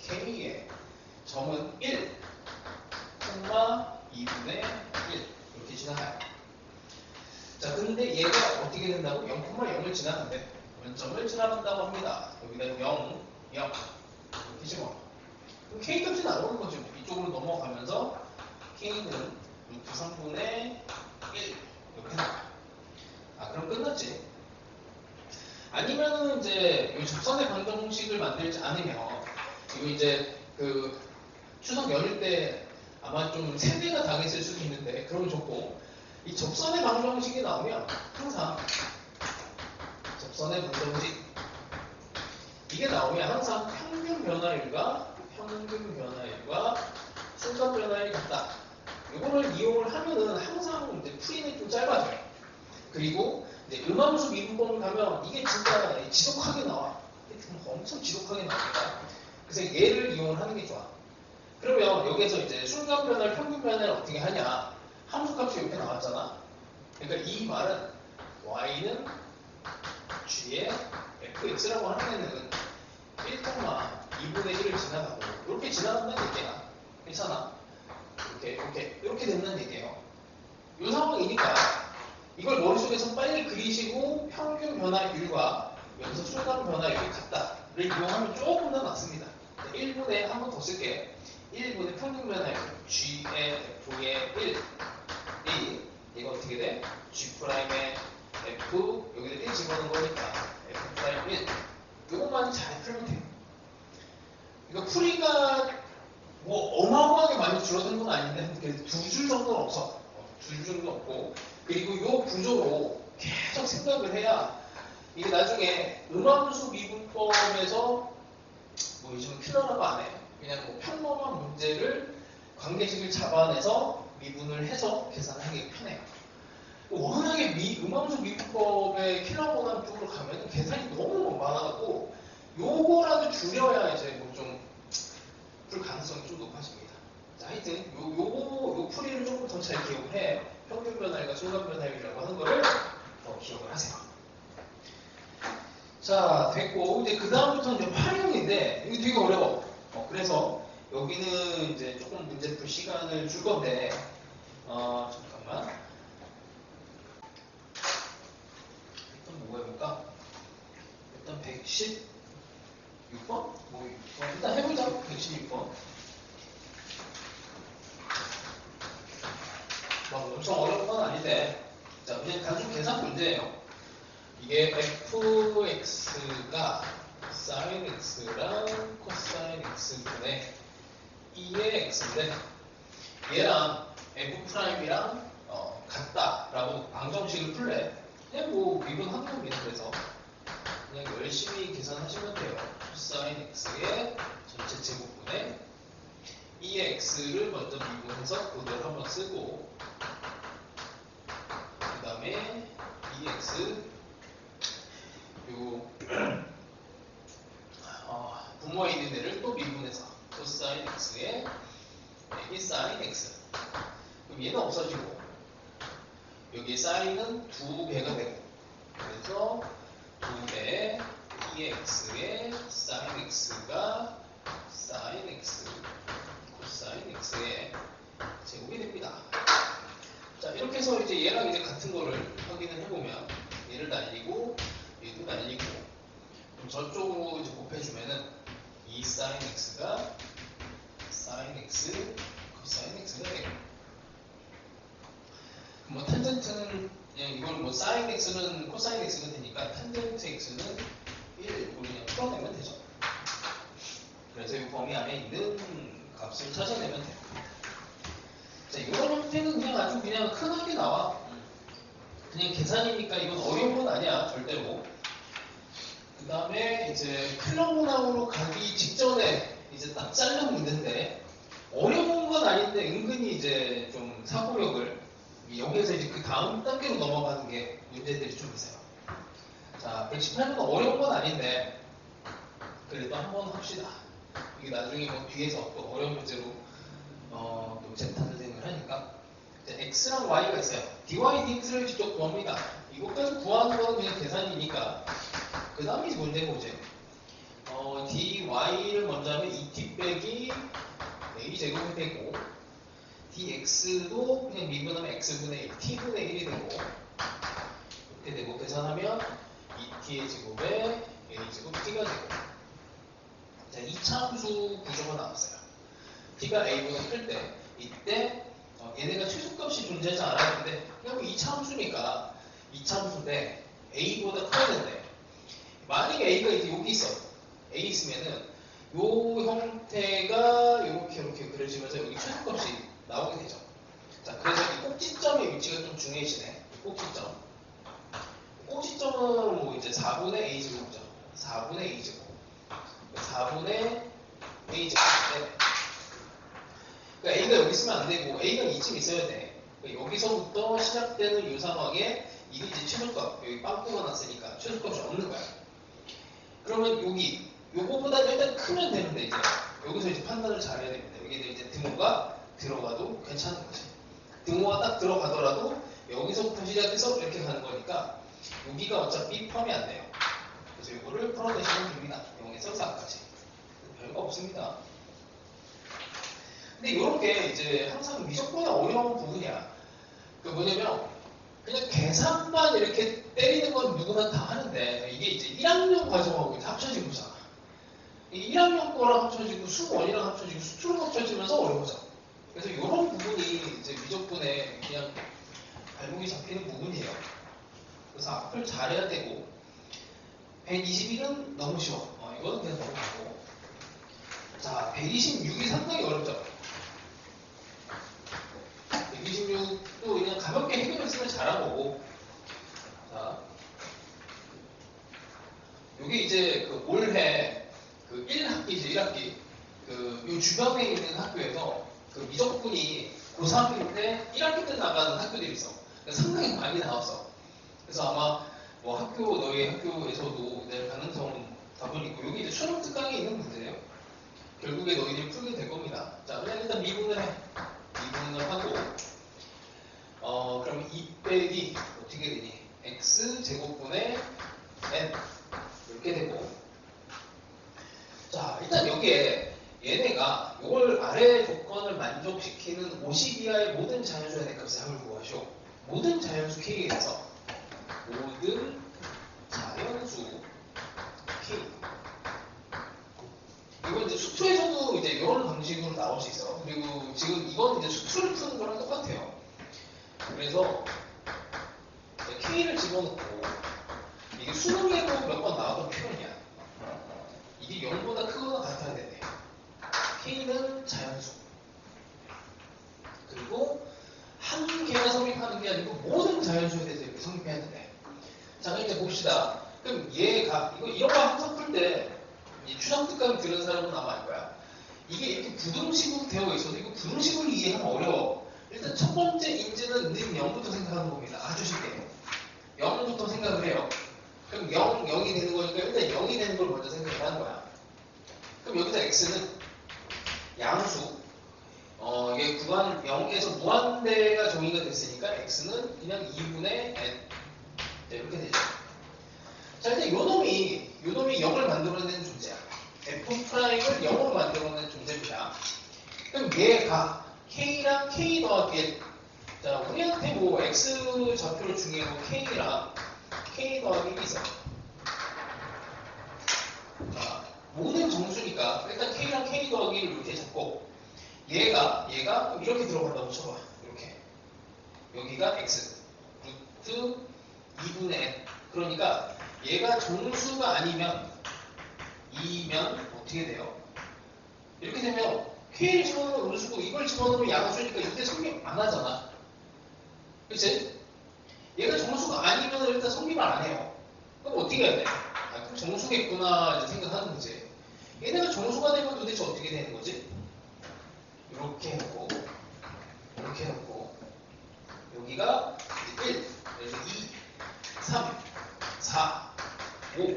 [SPEAKER 1] k의 점은 1 콤마 2분의 1 이렇게 지나가요. 자, 근데 얘가 어떻게 된다고? 0,0을 지나간대. 원점을 지나간다고 합니다. 여기다 0 0 이렇게 집어. 그럼 k 값이 나오는 거죠. 이쪽으로 넘어가면서 k는 루트 3분의 1 이렇게 나와요. 아, 그럼 끝났지. 아니면은 이제 이 접선의 방정식을 만들지 않으면 이거 이제 그 추석 연휴 때 아마 좀 세대가 당했을 수도 있는데 그러면 좋고 이 접선의 방정식이 나오면 항상 접선의 방정식 이게 나오면 항상 평균 변화율과 순간 변화율이 같다. 이거를 이용을 하면은 항상 이제 풀이는 좀 짧아져요. 그리고 이제 음함수 미분법을 가면 이게 진짜 지독하게 나와. 엄청 지독하게 나옵니다. 그래서 얘를 이용을 하는 게 좋아. 그러면 여기에서 이제 순간 변화를 평균 변화를 어떻게 하냐? 함수값이 이렇게 나왔잖아. 그러니까 이 말은 y는 g의 fx라고 하는 애는 1,2분의 1을 지나가고 이렇게 지나간다는 얘기야. 괜찮아? 이렇게 된다는 얘기예요. 이 상황이니까 이걸 머릿속에서 빨리 그리시고 평균 변화율과 여기서 순간 변화율이 같다를 이용하면 조금 더 낫습니다. 1분의 한 번 더 쓸게. 1분의 평균 변화율 g의 f의 1이 이거 어떻게 돼? g'의 f 여기다 1 집어넣은 거니까 f' 1 이것만 잘 풀면 돼요. 그러니까 풀이가 뭐 어마어마하게 많이 줄어든 건 아닌데 두 줄 정도는 없어. 두 줄 정도 없고 그리고 이 구조로 계속 생각을 해야 이게 나중에 음함수 미분법에서 뭐 요즘은 필러라고 안 해. 그냥 뭐 평범한 문제를 관계식을 잡아내서 미분을 해서 계산하기 편해요. 워낙에 음함수 미분법의 킬러보단 쪽으로 가면 계산이 너무 많아갖고 요거라도 줄여야 이제 뭐 좀 풀 가능성이 좀 높아집니다. 자, 하여튼 요 풀이를 조금 더 잘 기억해. 평균 변화율과 순간 변화율이라고 하는 거를 더 기억을 하세요. 자, 됐고 이제 그 다음부터는 이제 활용인데 이거 되게 어려워. 그래서 여기는 이제 조금 문제 풀 시간을 줄 건데 잠깐만. 일단 뭐 해볼까? 일단 116번? 뭐 일단 해보자. 116번. 막 엄청 어려운 건 아닌데 자, 그냥 단순 계산 문제예요. 이게 fx가 sin x랑 cosine x분의 2의 x인데 얘랑 f'이랑 같다라고 방정식을 풀래. 그냥 뭐 미분하는 겁니다. 그래서 그냥 열심히 계산하시면 돼요. cosine x의 전체 제곱분의 E의 X를 먼저 미분해서 그대로 한번 쓰고, 그 다음에 EX 요 분모에 있는 애를 또 미분해서 코사인 X에 여기 사인 X. 그럼 얘는 없어지고 여기 사인은 2배가 되고, 그래서 2배 EX에 사인 X가 사인 X 코사인 X의 제곱이 됩니다. 자, 이렇게 해서 이제 얘랑 이제 같은 거를 확인을 해보면 얘를 날리고 얘도 날리고, 그럼 저쪽으로 이제 곱해주면은 2 사인 X가 사인 X 코사인 X가 되고, 뭐 탄젠트는 그냥 이걸 뭐 사인 X는 코사인 X가 되니까 탄젠트 X는 1 우리 그냥 풀어내면 되죠. 그래서 이 범위 안에 있는 값을 찾아내면 돼요. 자, 이런 형태는 그냥 아주 그냥 흔하게 나와. 그냥 계산이니까 이건 어려운 건 아니야, 절대로. 그 다음에 이제 클럽문항으로 가기 직전에 이제 딱 잘라 있는데, 어려운 건 아닌데 은근히 이제 좀 사고력을 여기에서 이제 그 다음 단계로 넘어가는 게 문제들이 좀 있어요. 자, 118은 어려운 건 아닌데 그래도 한번 합시다. 이게 나중에 뭐 뒤에서 또 어려운 문제로 또 재탄 생을 하니까. 이제 x랑 y가 있어요. dy dx를 직접 구합니다. 이것까지 구하는 건 그냥 계산이니까. 그 다음이 문제고 이제 dy를 먼저 하면 2t 빼기 a제곱이 되고, dx도 그냥 미분하면 x분의 1, t분의 1이 되고, 이렇게 되고 계산하면 2t의 제곱에 a제곱 t가 되고. 자, 2차함수 구조가 나왔어요. t가 a보다 클 때, 이때 얘네가 최소값이 존재하지 않았는데 그냥 2차함수니까 2차함수인데 a보다 커야 된대. 만약에 a가 이제 여기 있어, a 있으면은 요 형태가 이렇게 그려지면서 여기 최소값이 나오게 되죠. 자, 그래서 이 꼭지점의 위치가 좀 중요해지네. 꼭지점. 꼭지점은 뭐 이제 4분의 a제곱이죠. 4분의 a제곱. 4분의 a제곱인데, 그러니까 a가 여기 있으면 안 되고 a가 이쯤 있어야 돼. 그러니까 여기서부터 시작되는 이 상황에 이게 이제 최소값, 여기 빵 뽑아놨으니까 최소값이 없는 거야. 그러면 여기 요거보다 일단 크면 되는데, 이제 여기서 이제 판단을 잘해야 됩니다. 여기 이제 등호가 들어가도 괜찮은 거지. 등호가 딱 들어가더라도 여기서부터 시작해서 이렇게 가는 거니까 여기가 어차피 펌이 안 돼요. 그래서 이거를 풀어내시면 됩니다. 0에서 4까지. 별거 없습니다. 근데 이렇게 이제 항상 미적분이 어려운 부분이야. 그 뭐냐면 그냥 계산만 이렇게 때리는 건 누구나 다 하는데, 이게 이제 1학년 과정하고 이제 합쳐지고 잖아. 1학년 거랑 합쳐지고 수1이랑 합쳐지고 수2랑 합쳐지면서 어려워져. 그래서 이런 부분이 이제 미적분에 그냥 발목이 잡히는 부분이에요. 그래서 앞을 잘해야 되고, 121은 너무 쉬워. 이거는 그냥 넘어가고. 자, 126이 상당히 어렵죠. 126도 그냥 가볍게 해결했으면 잘한 거고. 자, 요게 이제 그 올해 그 1학기죠, 1학기. 요 주변에 있는 학교에서 그 미적분이 고3일 때 1학기 때 나가는 학교들이 있어. 그러니까 상당히 많이 나왔어. 그래서 아마 뭐 너희 학교에서도 낼 가능성은 다분히 있고, 여기 이제 수능 특강에 있는 문제예요. 결국에 너희들이 풀게 될 겁니다. 자, 그냥 일단 미분을 해. 미분을 하고, 그럼 2 빼기 어떻게 되니? x 제곱분의 n 이렇게 되고. 자, 일단 여기에 얘네가 이걸 아래 조건을 만족시키는 50 이하의 모든 자연수 n의 값의 합을 구하시오. 모든 자연수 k에서 모든 자연수 k. 이건 이제 수투에서도 이제 이런 방식으로 나올 수 있어요. 그리고 지금 이건 이제 수투를 푸는 거랑 똑같아요. 그래서 k를 집어넣고, 이게 수능에도 몇 번 나왔던 표현이야. 이게 0보다 크거나 같아야 되네. k는 자연수. 그리고 한 개가 성립하는 게 아니고 모든 자연수에 대해서 이렇게 성립해야 되네. 자, 그럼 이제 봅시다. 그럼 얘가 이런 거 항상 풀 때 추정 특강 들은 사람은 아마 알 거야. 이게 이렇게 부등식으로 되어 있어서 이거 부등식으로 이해하면 어려워. 일단 첫 번째 인지는 는 0부터 생각하는 겁니다. 아주 쉽게. 0부터 생각을 해요. 그럼 0이 되는 거니까 일단 0이 되는 걸 먼저 생각을 하는 거야. 그럼 여기서 x는 양수. 이게 구간 0에서 무한대가 정의가 됐으니까 x는 그냥 2분의 n. 이렇게 되죠. 자, 일단 요 놈이 0을 만들어내는 존재야. f'을 0으로 만들어내는 존재입니다. 그럼 얘가 k랑 k 더하기 자, 우리한테 뭐 x 좌표 중에 뭐 k랑 k 더하기 1이 있어. 자, 모든 정수니까 일단 k랑 k 더하기 1을 이렇게 잡고 얘가 이렇게 들어간다고 쳐봐. 이렇게 여기가 x 루트 2분의 n. 그러니까 얘가 정수가 아니면 2면 어떻게 돼요? 이렇게 되면 k를 집어넣으면 음수고 이걸 집어넣으면 양수니까 이때 성립 안 하잖아. 그치? 얘가 정수가 아니면 일단 성립을 안 해요. 그럼 어떻게 해야 돼? 아, 그럼 정수겠구나 이제 생각하는 거지. 얘네가 정수가 되면 도대체 어떻게 되는 거지? 이렇게 해놓고 이렇게 해놓고 여기가 1, 그래서 2, 3, 4, 5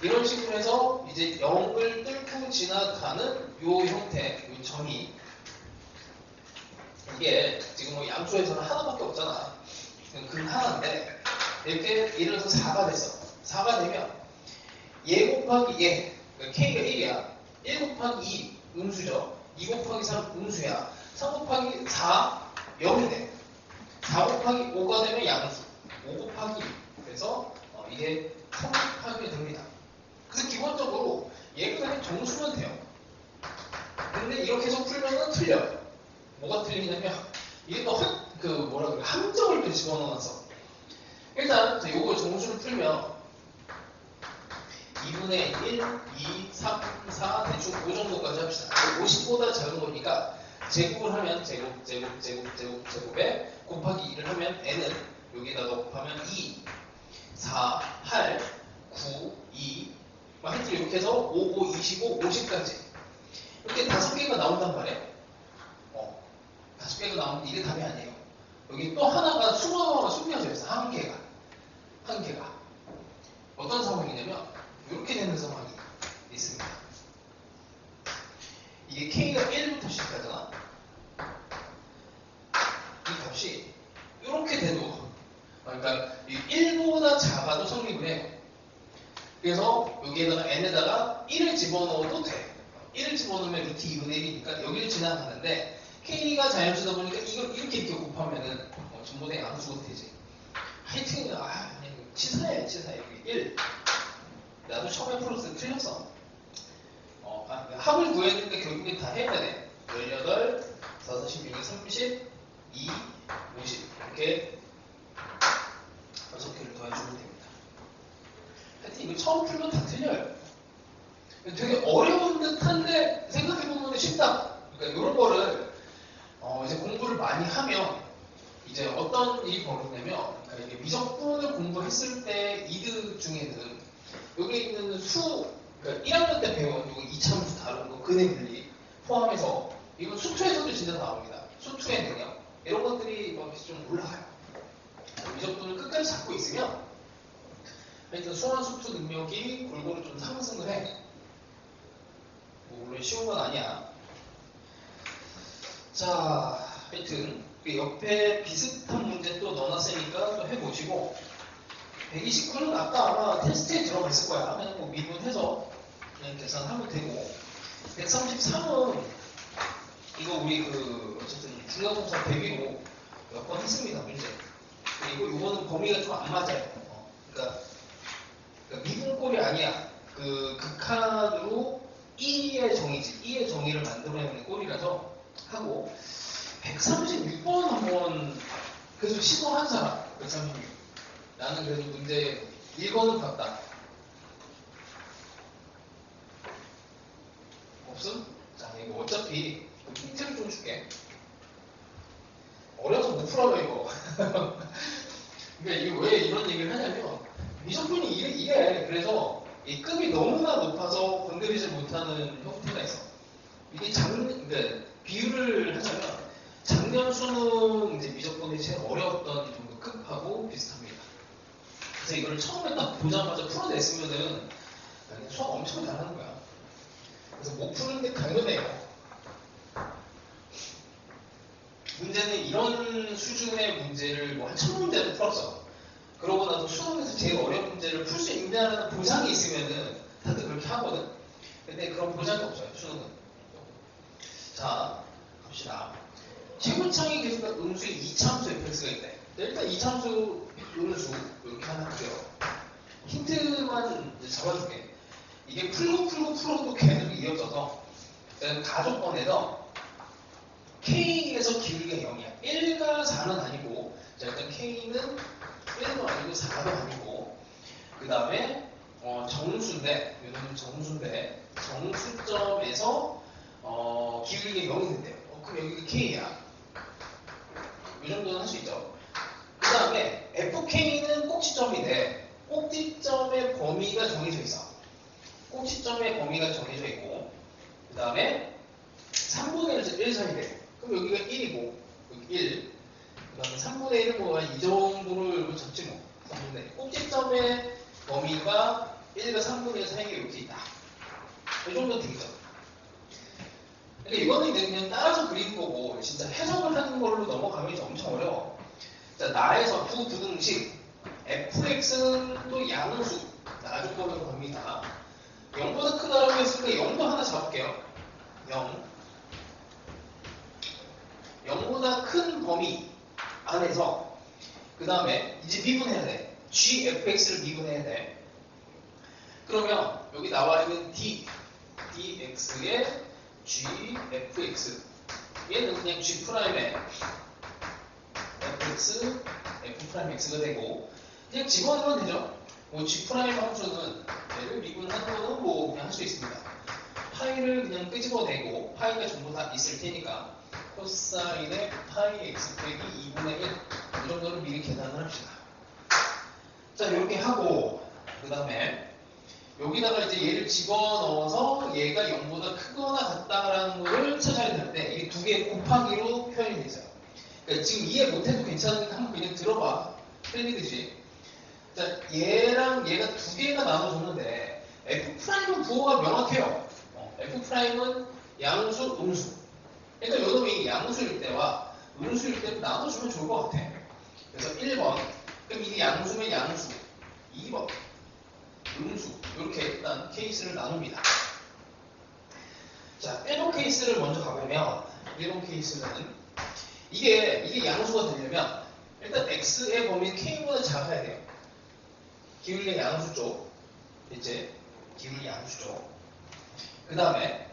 [SPEAKER 1] 이런 식으로 해서 이제 0을 뚫고 지나가는 요 형태, 요 점이 이게 지금 뭐 양수에서는 하나밖에 없잖아. 근 하나인데 이렇게 예를 들어서 4가 됐어. 4가 되면 얘 곱하기 얘, 그러니까 k가 1이야. 1 곱하기 2 음수죠. 2 곱하기 3 음수야. 3 곱하기 4 0이 돼. 4 곱하기 5가 되면 양수. 5 곱하기 2. 그래서 이게 3 곱하기 됩니다. 그래서 기본적으로 얘가 그냥 정수면 돼요. 근데 이렇게 해서 풀면은 틀려요. 뭐가 틀리냐면 이게 또 함정을 또 집어넣어놨어. 일단 요거 정수를 풀면 2분의 1, 2, 3, 4 대충 5 정도까지 합시다. 50보다 작은 거니까 제곱을 하면 제곱에 곱하기 2를 하면 n은 여기다가 곱하면 2, 4, 8, 9, 2 하여튼 이렇게 해서 5, 5, 25, 50까지 이렇게 5개가 나온단 말이에요. 5개가 나오는데 이게 답이 아니에요. 여기 또 하나가 숨겨져 있어. 한 개가. 어떤 상황이냐면 이렇게 되는 상황이 있습니다. 이게 k가 1부터 시작하잖아. 이 값이 이렇게 돼도 그러니까 1보다 작아도 성립을 해요. 그래서 여기에다가 n에다가 1을 집어넣어도 돼. 1을 집어넣으면 루트 2분의 1이니까 여기를 지나가는데 k가 자연수다 보니까 이걸 이렇게 곱하면은 전부 다 양수가 되지. 하여튼 그냥 치사해. 여기 1. 나도 처음에 풀었을 때 틀렸어. 합을 구해야 되니까 결국엔 다 해야 되네. 18, 4, 46, 30, 2, 50 이렇게 6개를 더해주면 됩니다. 하여튼 이거 처음 풀면 다 틀려요. 되게 어려운 듯한데 생각해보면 쉽다. 그러니까 이런 거를 이제 공부를 많이 하면 이제 어떤 일이 벌어지냐면 그러니까 이게 미적분을 공부했을 때 이득 중에는 여기 있는 그러니까 1학년 때 배운 이거 이차함수 다룬 거 근의 분리 포함해서 이건 수투에서도 진짜 나옵니다. 수투의 능력 이런 것들이 좀 올라가요. 미적분을 끝까지 잡고 있으면 하여튼 수원 수투 능력이 골고루 좀 상승을 해. 물론 쉬운 건 아니야. 자, 하여튼 옆에 비슷한 문제 또 넣어놨으니까 또 해보시고 129는 아까 아마 테스트에 들어가 있을 거야. 그냥 뭐 미분해서 그냥 계산하면 되고 133은 이거 우리 어쨌든 중간고사 대비로 몇 번 했습니다. 문제. 그리고 이거는 범위가 좀 안 맞아요. 그러니까 미분꼴이 아니야. 극한으로 2의 정의지. 2의 정의를 만들어내는 꼴이라서 하고 136번 한번 그래서 시도한 사람 136 나는 그래도 문제 1번은 봤다. 없음? 자 이거 어차피 힌트를 좀 줄게. 어려서 못 풀어요 이거. 그러니까 이거 왜 이런 얘기를 하냐면 미적분이 이래. 그래서 이 급이 너무나 높아서 건드리지 못하는 형태가 있어. 이게 그러니까 비유를 하자면 작년 수능 이제 미적분이 제일 어려웠던 정도 급하고 비슷합니다. 그래서 이걸 처음에 딱 보자마자 풀어냈으면은 그냥 수학 엄청 잘하는 거야. 그래서 못 푸는데 당연해요. 문제는 이런 수준의 문제를 뭐 한 1000문제를 풀었어. 그러고 나서 수능에서 제일 어려운 문제를 풀 수 있다는 보장이 있으면은 다들 그렇게 하거든. 근데 그런 보장이 없어요, 수능은. 자, 갑시다. 지구창의 계수가 음수의 이차함수 fx가 있대. 일단 이차함수 음수 이렇게 하나 할게요. 힌트만 이제 잡아줄게. 이게 풀어도 계속 이어져서 가족권에서 K에서 기울기가 0이야. 1과 4는 아니고, 자, 일단 K는 1도 아니고 4도 아니고, 그 다음에 정수인데, 이거는 정수인데, 정수점에서 기울기가 0이 된대요. 그럼 여기가 K야. 이 정도는 할 수 있죠. 그 다음에 FK는 꼭지점인데, 꼭지점의 범위가 정해져 있어. 꼭지점의 범위가 정해져 있고, 그 다음에 3분의 1에서 1 사이 돼. 그럼 여기가 1이고, 여기 1. 그 다음에 3분의 1은 뭐야? 이 정도를 잡지 뭐. 3분의 1. 꼭지점의 범위가 1과 3분의 1 사이에 이렇게 있다. 이 정도 되겠죠. 그러니까 이거는 이제 그냥 따라서 그리는 거고, 진짜 해석을 하는 걸로 넘어가면 이제 엄청 어려워. 자, 나에서 부등식, fx는 또 양수, 나주권의 범위다. 0보다 크다라고 했으니까 0도 하나 잡을게요. 0. 0보다 큰 범위 안에서 그 다음에 이제 미분해야 돼. gfx를 미분해야 돼. 그러면 여기 나와 있는 dx의 gfx 얘는 그냥 g'의 fx, f'x가 되고 그냥 집어넣으면 되죠. 뭐 g' 함수는 얘를 미분하는 거는 뭐 그냥 할 수 있습니다. 파이를 그냥 끄집어내고 파이가 전부 다 있을 테니까 코사인의 파이 x 빼기 2분의 1 이 정도를 미리 계산을 합시다. 자, 이렇게 하고 그 다음에 여기다가 이제 얘를 집어넣어서 얘가 0보다 크거나 같다라는 거를 찾아야 되는데 이게 두 개 곱하기로 표현이 돼 있어요. 그러니까 지금 이해 못해도 괜찮으니까 한번 그냥 들어봐. 틀리듯이. 자, 얘랑 얘가 두 개가 나눠졌는데 F'은 부호가 명확해요. F'은 양수, 음수. 그러니까 요놈이 양수일 때와 음수일 때 나눠주면 좋을 것 같아. 그래서 1번. 그럼 이게 양수면 양수. 2번. 음수. 이렇게 일단 케이스를 나눕니다. 자, 1번 케이스를 먼저 가보면 1번 케이스는 이게 양수가 되려면 일단 x의 범위는 k보다 작아야 돼요. 기울기 양수 쪽. 이제 기울기 양수 쪽. 그 다음에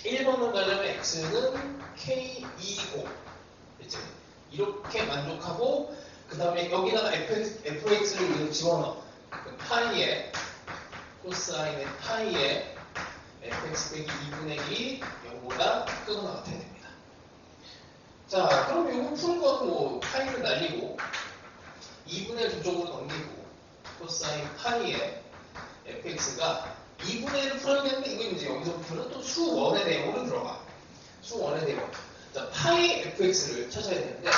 [SPEAKER 1] 1번을 가려면 x는 k2고 이제 이렇게 만족하고 그 다음에 여기다가 fx를 집어넣어. 그 파이에 코사인의 파이에 fx 빼기 2분의 2 0보다 크거나 같아야 됩니다. 자, 그럼 이거 푸는 거는 뭐 파이를 날리고 2분의 1 저쪽으로 넘기고 코사인 파이에 fx가 2분의 1을 풀어야 되는데 이건 이제 여기서부터는 또 수원의 내용으로 들어가. 수원의 내용. 자, 파이 fx를 찾아야 되는데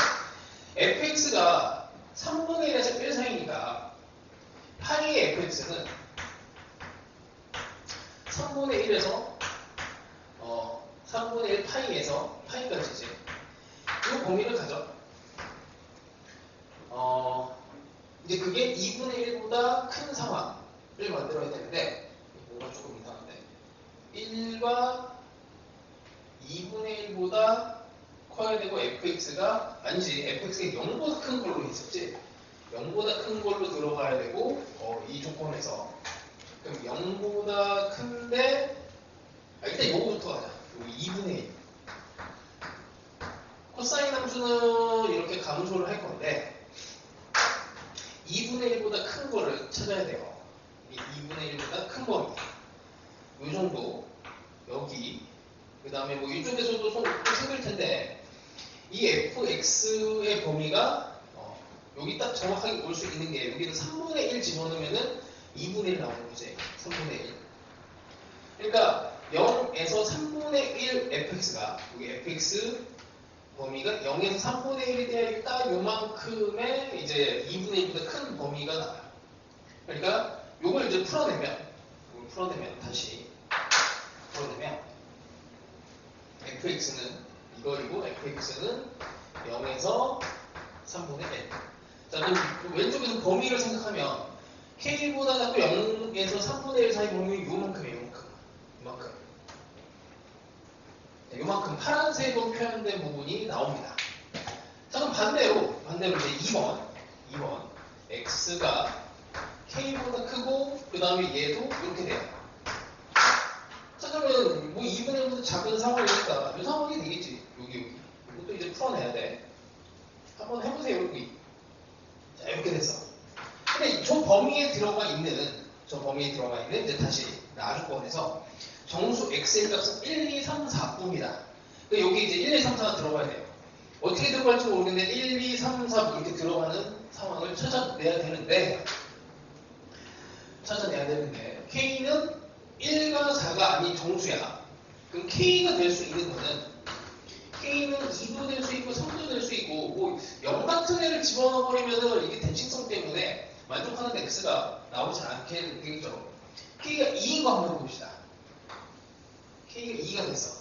[SPEAKER 1] fx가 3분의 1에서 1 사이니까 파이의 fx는 3분의 1에서 3분의 1 파이에서 파이까지지. 이 범위를 가져. 이제 그게 2분의 1보다 큰 상황을 만들어야 되는데 뭔가 조금 이상한데 1과 2분의 1보다 커야 되고 fx가 아니지 fx가 0보다 큰 걸로 있었지 0보다 큰 걸로 들어가야 되고 이 조건에서 그럼 0보다 큰데 일단 요거부터 하자. 여기 2분의 1 코사인 함수는 이렇게 감소를 할 건데 2분의 1보다 큰 거를 찾아야 돼요. 2분의 1보다 큰 범위 요 정도 여기 그 다음에 뭐 이쪽에서도 좀 생길 텐데 이 fx의 범위가 여기 딱 정확하게 올 수 있는 게 여기는 3분의 1 집어넣으면은 2분의 1 나오는 거지. 3분의 1. 그러니까 0에서 3분의 1 fx가 여기 fx 범위가 0에서 3분의 1이 되어 있다. 요만큼의 이제 2분의 1보다 큰 범위가 나와요. 그러니까 요걸 이제 풀어내면 다시 풀어내면 fx는 이거이고 fx는 0에서 3분의 1. 자, 그럼 왼쪽에서 범위를 생각하면 k보다 작고 0에서 3분의 1 사이 범위 요만큼이에요. 요만큼. 요만큼 파란색으로 표현된 부분이 나옵니다. 자, 그럼 반대로 이제 2번 x가 k보다 크고 그 다음에 얘도 이렇게 돼요. 자, 그러면 뭐 2분의 1보다 작은 상황이니까 이 상황이 되겠지. 여기 이것도 이제 풀어내야 돼. 한번 해보세요. 여기. 자, 이렇게 됐어. 근데 저 범위에 들어가 있는 이제 다시 나주권에서 정수 x의 값은 1, 2, 3, 4입니다. 여기 이제 1, 2, 3, 4가 들어가야 돼요. 어떻게 들어갈지 모르겠는데 1, 2, 3, 4 이렇게 들어가는 상황을 찾아내야 되는데 k는 1과 4가 아닌 정수야. 그럼 k가 될 수 있는 거는 k는 2도 될 수 있고 3도 될 수 있고 뭐 0 같은 애를 집어넣어버리면은 이게 대칭성 때문에 만족하는 x가 나오지 않게 되겠죠. k가 2인 거 한번 봅시다. k가 2가 됐어.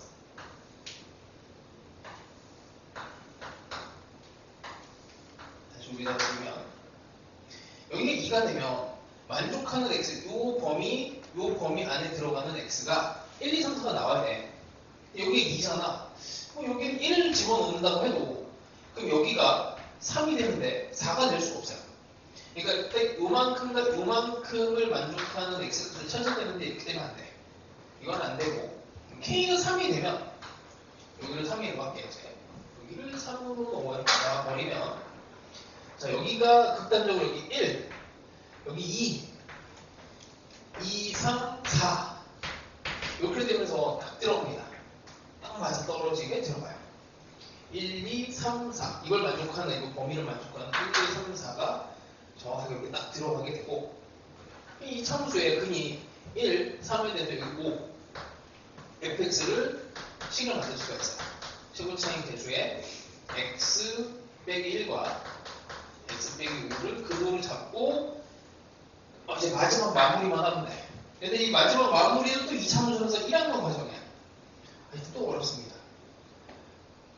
[SPEAKER 1] 다시 우리가 보면 여기가 2가 되면 만족하는 x, 요 범위 안에 들어가는 x가 1, 2, 3, 4가 나와야 돼. 여기 2잖아. 여기 1을 집어넣는다고 해도 그럼 여기가 3이 되는데 4가 될 수가 없어요. 그러니까 요만큼과 요만큼을 만족하는 x를 찾아야 되는데 이렇게 되면 안 돼. 이건 안 되고 k가 3이 되면 여기를 3이 넣을게요. 여기를 3으로 넣어버리면 자, 여기가 극단적으로 여기 1, 여기 2, 3, 4 이렇게 되면서 딱 들어갑니다. 딱 맞아 떨어지게 들어가요. 1, 2, 3, 4 이걸 만족하는 이 범위를 만족하는 1, 2, 3, 4가 정확하게 여기 딱 들어가게 되고 이 참수의 근이 1, 3에 대해서 여기 5 fx를 식을 만들 수가 있어요. 시골차인 대수에 x 빼기 1과 x 빼기 5를 근호를 잡고 이제 마지막 마무리만 하면 돼. 근데 이 마지막 마무리는 또 2차문서에서 1학년 과정이야. 또 어렵습니다.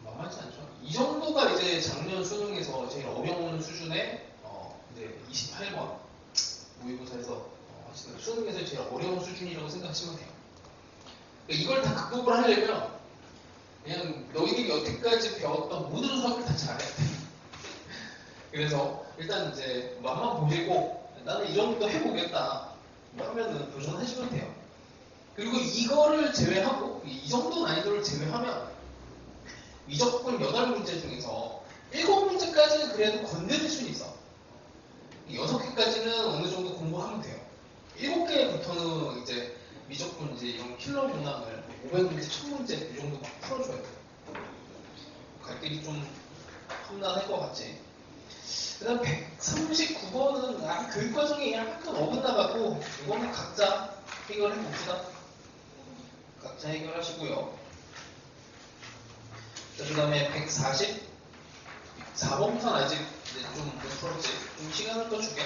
[SPEAKER 1] 만만치 않죠. 이 정도가 이제 작년 수능에서 제일 어려운 수준의 이제 28번 모의고사에서 수능에서 제일 어려운 수준이라고 생각하시면 돼요. 이걸 다 극복을 하려면 그냥 너희들이 여태까지 배웠던 모든 수학을 다 잘해야 돼. 그래서 일단 이제 맛만 보시고 나는 이 정도 해보겠다 하면은 도전하시면 돼요. 그리고 이거를 제외하고 이 정도 난이도를 제외하면 미적분 8문제 중에서 7문제까지는 그래도 건드릴 수 있어. 6개까지는 어느 정도 공부하면 돼요. 7개부터는 이제 미적분 이제 이런 킬러 문항을 500문제, 1000문제 이 정도 막 풀어줘야 돼요. 갈 길이 좀 험난할 것 같지. 그 다음 139번은 교육 과정이 약간 어긋나갖고 이거는 각자 해결해 봅시다. 각자 해결하시고요. 그 다음에 144번부터는 아직 좀 못 풀었지. 좀 시간을 더 줄게.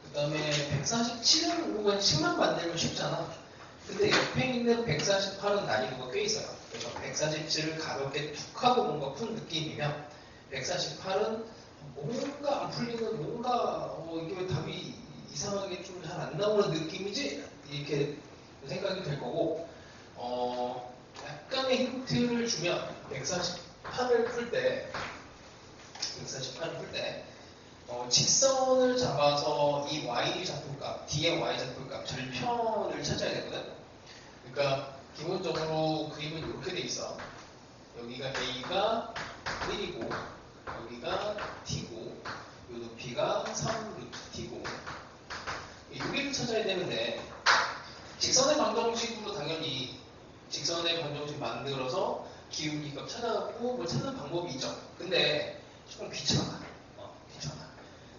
[SPEAKER 1] 그 다음에 147은 혹은 식만 만들면 쉽잖아. 근데 옆에 있는 148은 난이도가 꽤 있어요. 그래서 147을 가볍게 툭 하고 뭔가 푼 느낌이면 148은 뭔가 안 풀리는 뭔가 이게 왜 답이 이상하게 좀 잘 안 나오는 느낌이지? 이렇게 생각이 될 거고 약간의 힌트를 주면 148을 풀 때 직선을 잡아서 이 y 좌표값, d의 y 좌표값 절편을 찾아야 되거든. 그러니까 기본적으로 그림은 이렇게 돼 있어. 여기가 a가 1이고 여기가 t고 이 높이가 3루트 t고 여기를 찾아야 되는데 직선의 방정식으로 당연히 직선의 방정식 만들어서 기울기값 찾아갖고 뭘 찾는 방법이 있죠. 근데 조금 귀찮아.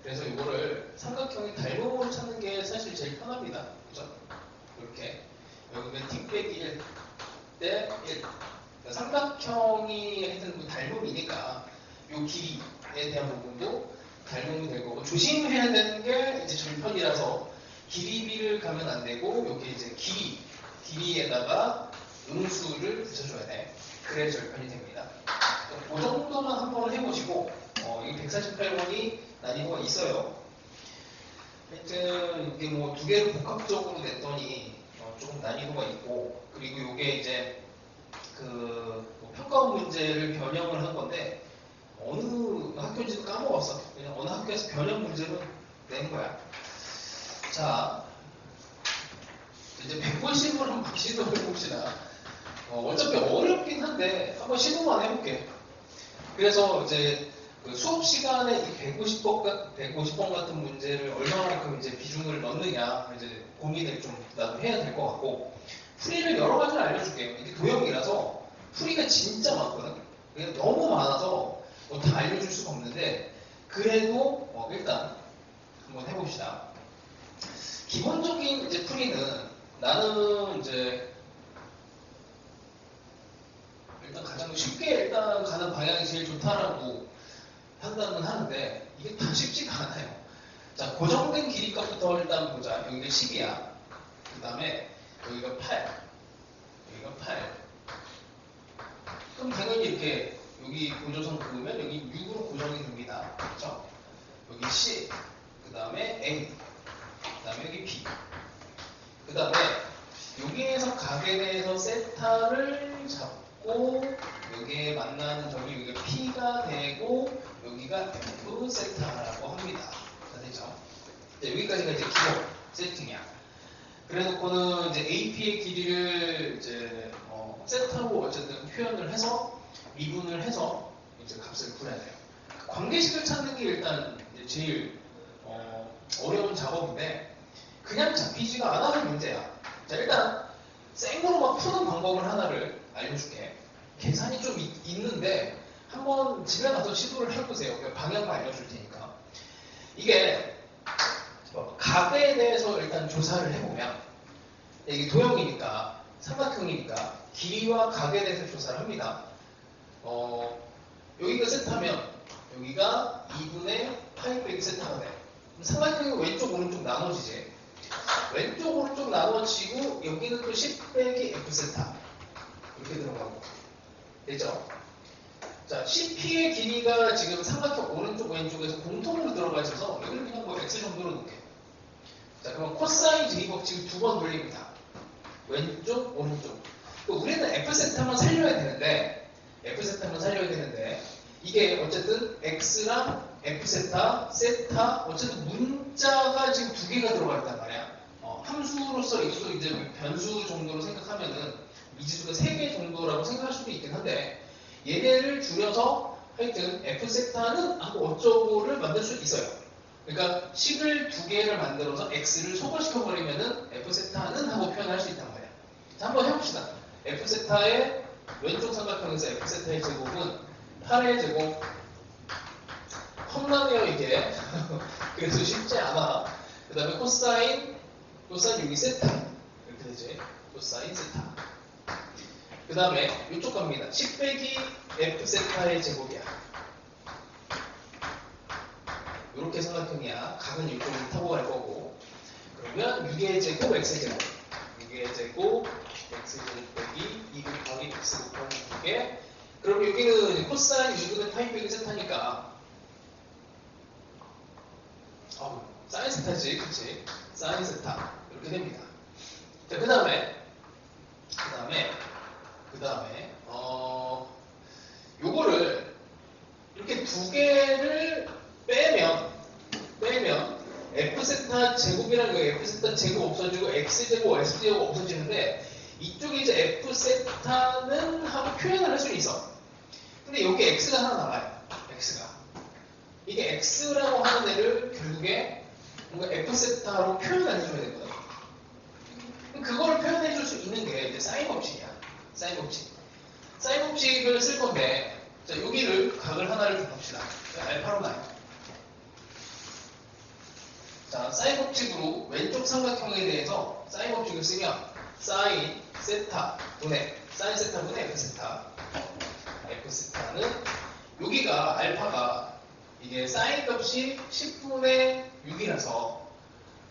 [SPEAKER 1] 그래서 이거를 삼각형의 닮음으로 찾는 게 사실 제일 편합니다. 그죠? 이렇게 여기가 t 빼기 1 대 1. 삼각형이 하여튼 뭐 닮음이니까 요 길이에 대한 부분도 닮음이 될 거고, 조심해야 되는 게 이제 절편이라서 길이비를 가면 안 되고, 여기 이제 길이에다가 음수를 붙여줘야 돼. 그래야 절편이 됩니다. 그 정도만 한번 해보시고, 이 148번이 난이도가 있어요. 하여튼 이게 뭐 두 개를 복합적으로 냈더니 조금 난이도가 있고, 그리고 이게 이제 뭐 평가원 문제를 변형을 한 건데, 어느 학교인지도 까먹었어. 그냥 어느 학교에서 변형 문제로 낸 거야. 자, 이제 150을 한번 시도해 봅시다. 어차피 어렵긴 한데 한번 시도만 해볼게. 그래서 이제 그 수업 시간에 이 150번 같은 문제를 얼마만큼 이제 비중을 넣느냐 이제 고민을 좀 나도 해야 될 것 같고, 풀이를 여러 가지를 알려줄게요. 이게 도형이라서 풀이가 진짜 많거든. 그게 너무 많아서 뭐 다 알려줄 수가 없는데, 그래도 일단 한번 해봅시다. 기본적인 이제 풀이는 나는 이제 일단 가장 쉽게 일단 가는 방향이 제일 좋다라고 판단은 하는데, 이게 다 쉽지가 않아요. 자, 고정된 길이값부터 일단 보자. 여기가 10이야. 그 다음에 여기가 8. 여기가 8. 그럼 당연히 이렇게 여기 고조선 그으면 여기 6으로 고정이 됩니다. 그렇죠? 여기 C. 그 다음에 A. 그 다음에 여기 B. 그 다음에 여기에서 각에 대해서 세타를 잡고, 여기에 만나는 점이 여기가 P가 되고 여기가 F 세타라고 합니다. 자, 되죠? 자, 여기까지가 이제 기본 세팅이야. 그래놓고는 이제 AP의 길이를 이제 세타로 어쨌든 표현을 해서 미분을 해서 이제 값을 구해야 돼요. 관계식을 찾는 게 일단 이제 제일 어려운 작업인데, 그냥 잡히지가 않아서 문제야. 자, 일단 생으로 막 푸는 방법을 하나를 알려줄게. 계산이 좀 있는데 한번 집에 가서 시도를 해보세요. 방향만 알려줄 테니까. 이게 각에 대해서 일단 조사를 해보면, 이게 도형이니까 삼각형이니까 길이와 각에 대해서 조사를 합니다. 여기가 세타면 여기가 2분의 파이 빼기 세타가 돼. 그럼 삼각형이 왼쪽 오른쪽 나눠지지. 왼쪽 오른쪽 나눠지고 여기는 또 10 빼기 F 세타 이렇게 들어가고, 됐죠? 자, CP의 길이가 지금 삼각형 오른쪽 왼쪽에서 공통으로 들어가셔서 여기를 그냥 뭐 X 정도로 놓게. 자, 그러면 코사인 제곱 법칙을 두 번 돌립니다. 왼쪽 오른쪽. 우리는 F 세타만 살려야 되는데, 이게 어쨌든 X랑 F 세타, 어쨌든 문자가 지금 두 개가 들어가 있단 말이야. 함수로서 이것도 이제 변수 정도로 생각하면은 미지수가 3개 정도라고 생각할 수도 있긴 한데, 얘네를 줄여서 하여튼 F 세타는 하고 어쩌고를 만들 수 있어요. 그러니까 10을 두 개를 만들어서 X를 소거시켜버리면은 F 세타는 하고 표현할 수 있단 말이야. 자, 한번 해봅시다. F 세타의 왼쪽 삼각형에서 F 세타의 제곱은 8의 제곱. 험나네요 이게. 그래서 쉽지 않아. 그 다음에 코사인 여기 세타 이렇게 되지. 코사인 세타. 그 다음에 이쪽 갑니다. 10 빼기 F 세타의 제곱이야. 이렇게 삼각형이야. 각은 이쪽으로 타고 갈 거고. 그러면 6의 제곱 X의 제곱. 6의 제곱 X제곱 빼기 2 곱하기 X 곱하기 2개. 그럼 여기는 코사인 2분의 파이 빼기 세타니까 사인 세타지, 그치? 사인 세타 이렇게 됩니다. 자, 그 다음에 요거를 이렇게 두 개를 빼면 F 세타 제곱이라는 거, F 세타 제곱 없어지고 X 제곱, S 제곱 없어지는데, 이쪽에 이제 F 세타는 하고 표현을 할 수 있어. 근데 여기 X가 하나 남아요. X가. 이게 X라고 하는 애를 결국에 뭔가 F 세타로 표현을 해줘야 되거든. 그거를 표현해 줄 수 있는 게 이제 사인 법칙이야. 사인 법칙을 쓸 건데, 자, 여기를 각을 하나를 봅시다. 알파로 나요. 자, 사인 법칙으로 왼쪽 삼각형에 대해서 사인 법칙을 쓰면 사인 세타 분의 사인 세타 분의 F 세타. F 세타는 여기가 알파가 이게 사인 값이 10분의 6이라서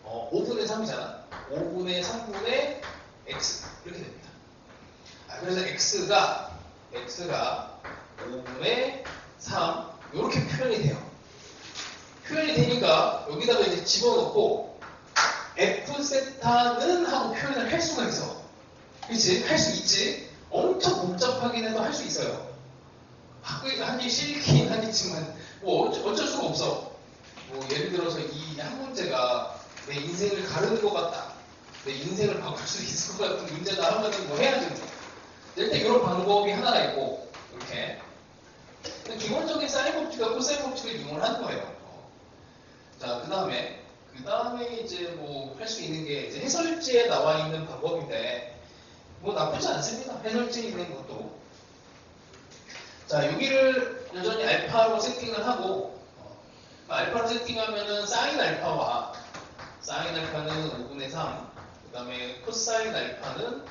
[SPEAKER 1] 5분의 3이잖아. 5분의 3분의 x 이렇게 됩니다. 그래서 x가 5분의 3 이렇게 표현이 돼요. 표현이 되니까 여기다가 이제 집어넣고 f 세타는 하고 표현을 할 수가 있어. 그렇지? 할 수 있지. 엄청 복잡하긴 해도 할 수 있어요. 학교에 하기 싫긴 하겠지만 뭐 어쩔 수가 없어. 뭐 예를 들어서 이 한 문제가 내 인생을 가르는 것 같다. 내 인생을 바꿀 수 있을 것 같은 문제다 하면 뭐 해야지 뭐. 일단 이런 방법이 하나가 있고 이렇게 기본적인 사인 법칙과 코사인 법칙을 이용을 하는 거예요. 자, 그 다음에 이제 뭐 할 수 있는 게 이제 해설지에 나와 있는 방법인데 뭐 나쁘지 않습니다. 해설지에 있는 것도. 자, 여기를 여전히 알파로 세팅을 하고 알파로 세팅하면은 사인 알파와 사인 알파는 5분의 3, 그 다음에 코사인 알파는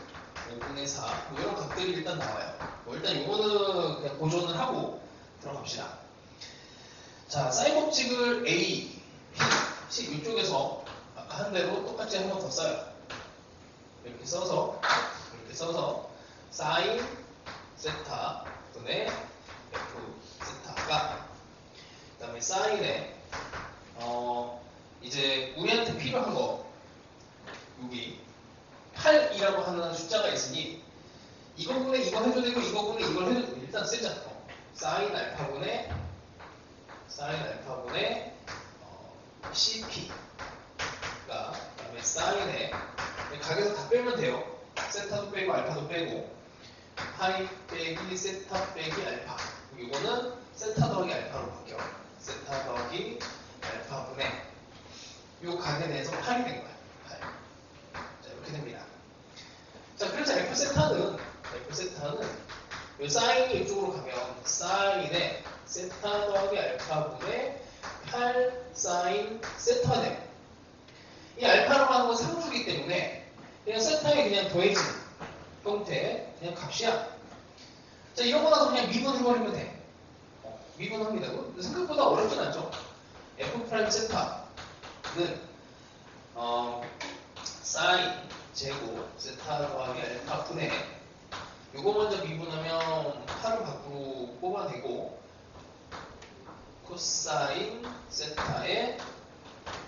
[SPEAKER 1] 5분의 4, 뭐 이런 값들이 일단 나와요. 뭐 일단 이거는 그냥 보존을 하고 들어갑시다. 자, 사인 법칙을 A, 식 이쪽에서 아까 한 대로 똑같이 한 번 더 써요. 이렇게 써서 사인 세타 분의 F 세타가 그 다음에 사인에 이제 우리한테 필요한 거 여기 8이라고 하는 숫자가 있으니 이거 분의 이거 해도 되고 이거 분의 이걸 해도 되고 일단 쓰자. 사인 알파분의 CP가 그 다음에 사인에 각에서 다 빼면 돼요. 세타도 빼고 알파도 빼고 파이 빼기 세타 빼기 알파. 이거는 세타 더하기 알파로 바뀌어. 세타 더하기 알파분의 요 각에 대해서 8이 된 거야. 8. 자, 이렇게 됩니다. 자, 그래서 F세타는 요 사인이 이쪽으로 가면 사인에 세타 더하기 알파분의 8 사인 세타네. 이 알파라고 하는 건 상수기 때문에 그냥 세타에 그냥 더해지는 형태의 그냥 값이야. 자, 이러고 나서 그냥 미분해버리면 돼. 미분합니다. 생각보다 어렵진 않죠. F' 세타는 사인 제곱 세타 더하기 알파 분의 요거 먼저 미분하면 8을 밖으로 뽑아내고 코사인 세타의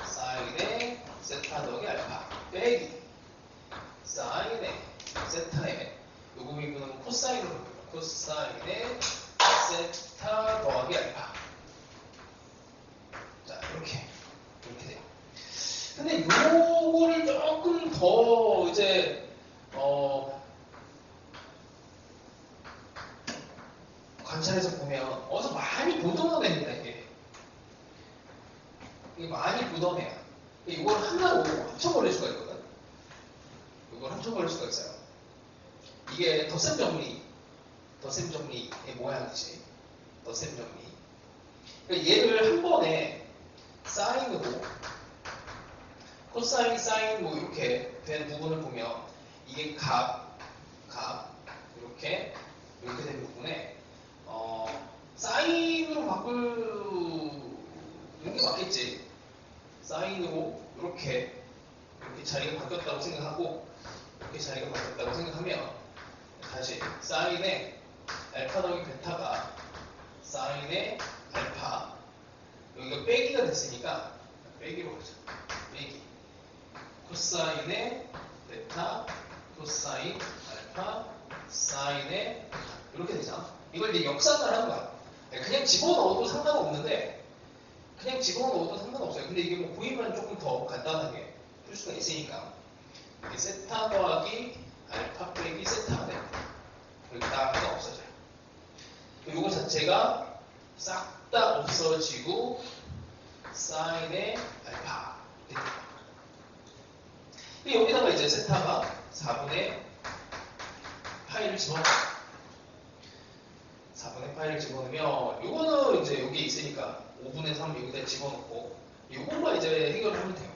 [SPEAKER 1] 사인의 세타 더하기 알파 빼기 사인의 세타의 요거 미분하면 코사인으로 바뀌어요. 코사인의 세타 더하기 알파. 자, 이렇게 돼요. 근데 요거를 조금 더 이제 관찰해서 보면 어디서 많이 보던 애입니다. 이게 많이 보던 애야. 이걸 하나로 합쳐버릴 수가 있거든. 이걸 합쳐버릴 수가 있어요. 이게 덧셈 정리의 모양이지. 덧셈 정리. 그러니까 얘를 한 번에 사인으로 코사인, 사인 뭐 이렇게 된 부분을 보면 이게 값 이렇게 된 부분에 사인으로 바꾸는 게 맞겠지. 사인으로 이렇게 자리가 바뀌었다고 생각하고 이렇게 자리가 바뀌었다고 생각하면 다시 사인의 알파 더하기 베타가 사인의 알파 여기가 빼기가 됐으니까 빼기로 가자. 빼기 코사인의 베타 코사인 알파 사인의 베타 이렇게 되잖아. 이걸 이제 역산을 하는 거야. 그냥 집어넣어도 상관없는데 그냥 집어넣어도 상관없어요. 근데 이게 뭐 구입은 조금 더 간단하게 풀 수가 있으니까 이게 세타 더하기 알파 빼기 세타가 됩니다. 여기 따가 없어져요. 이거 자체가 싹 다 없어지고 사인의 알파 됩니다. 여기다가 이제 세타가 4분의 파이를 집어넣어요. 4분의 파이를 집어넣으면 이거는 이제 여기 있으니까 5분의 3 여기다 집어넣고 이것만 이제 해결을 하면 돼요.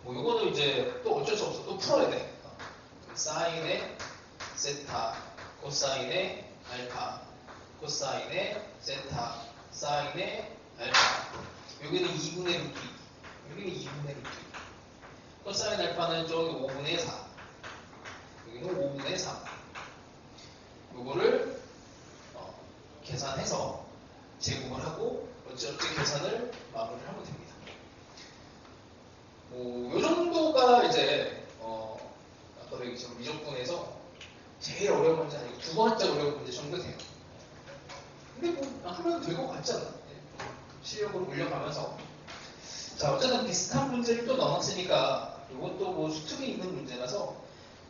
[SPEAKER 1] 뭐 이거는 이제 또 어쩔 수 없어. 또 풀어야 돼. 사인의 세타, 코사인의 알파, 코사인의 세타, 사인의 알파. 여기는 2분의 루트 2. 여기는 2분의 루트 2. 코사인 알파는 저기 5분의 4. 여기는 5분의 3. 요거를 계산해서 제곱을 하고 어찌어찌 계산을 마무리를 하면 됩니다. 요 정도가 이제 아까도 얘기했지만 미적분에서 제일 어려운 문제 아니고 두 번째 어려운 문제 정도 돼요. 근데 뭐 하면 될 것 같지 않나? 실력으로 올려가면서. 자, 어쨌든 비슷한 문제를 또 넣어놨으니까 이것도 뭐 수특이 있는 문제라서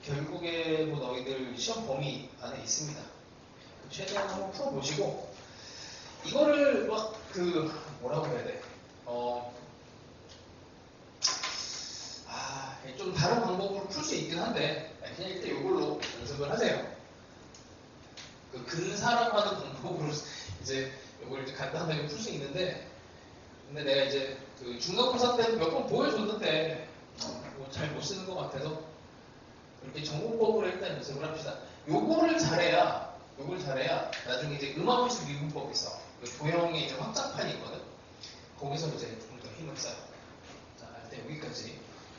[SPEAKER 1] 결국에 뭐 너희들 시험 범위 안에 있습니다. 최대한 한번 풀어보시고 이거를 막 뭐라고 해야 돼? 좀 다른 방법으로 풀 수 있긴 한데 그냥 일단 이걸로 연습을 하세요. 근사라고 하는 방법으로 이제 이걸 이제 간단하게 풀 수 있는데 근데 내가 이제 중간고사 때 몇 번 보여줬는데 뭐 잘 못 쓰는 것 같아서 이렇게 전공법으로 일단 연습을 합시다. 요걸 잘해야 나중에 이제 음악원식 미분법이 있어. 도형의 이제 확장판이 있거든. 거기서 이제 좀 더 힘을 써요.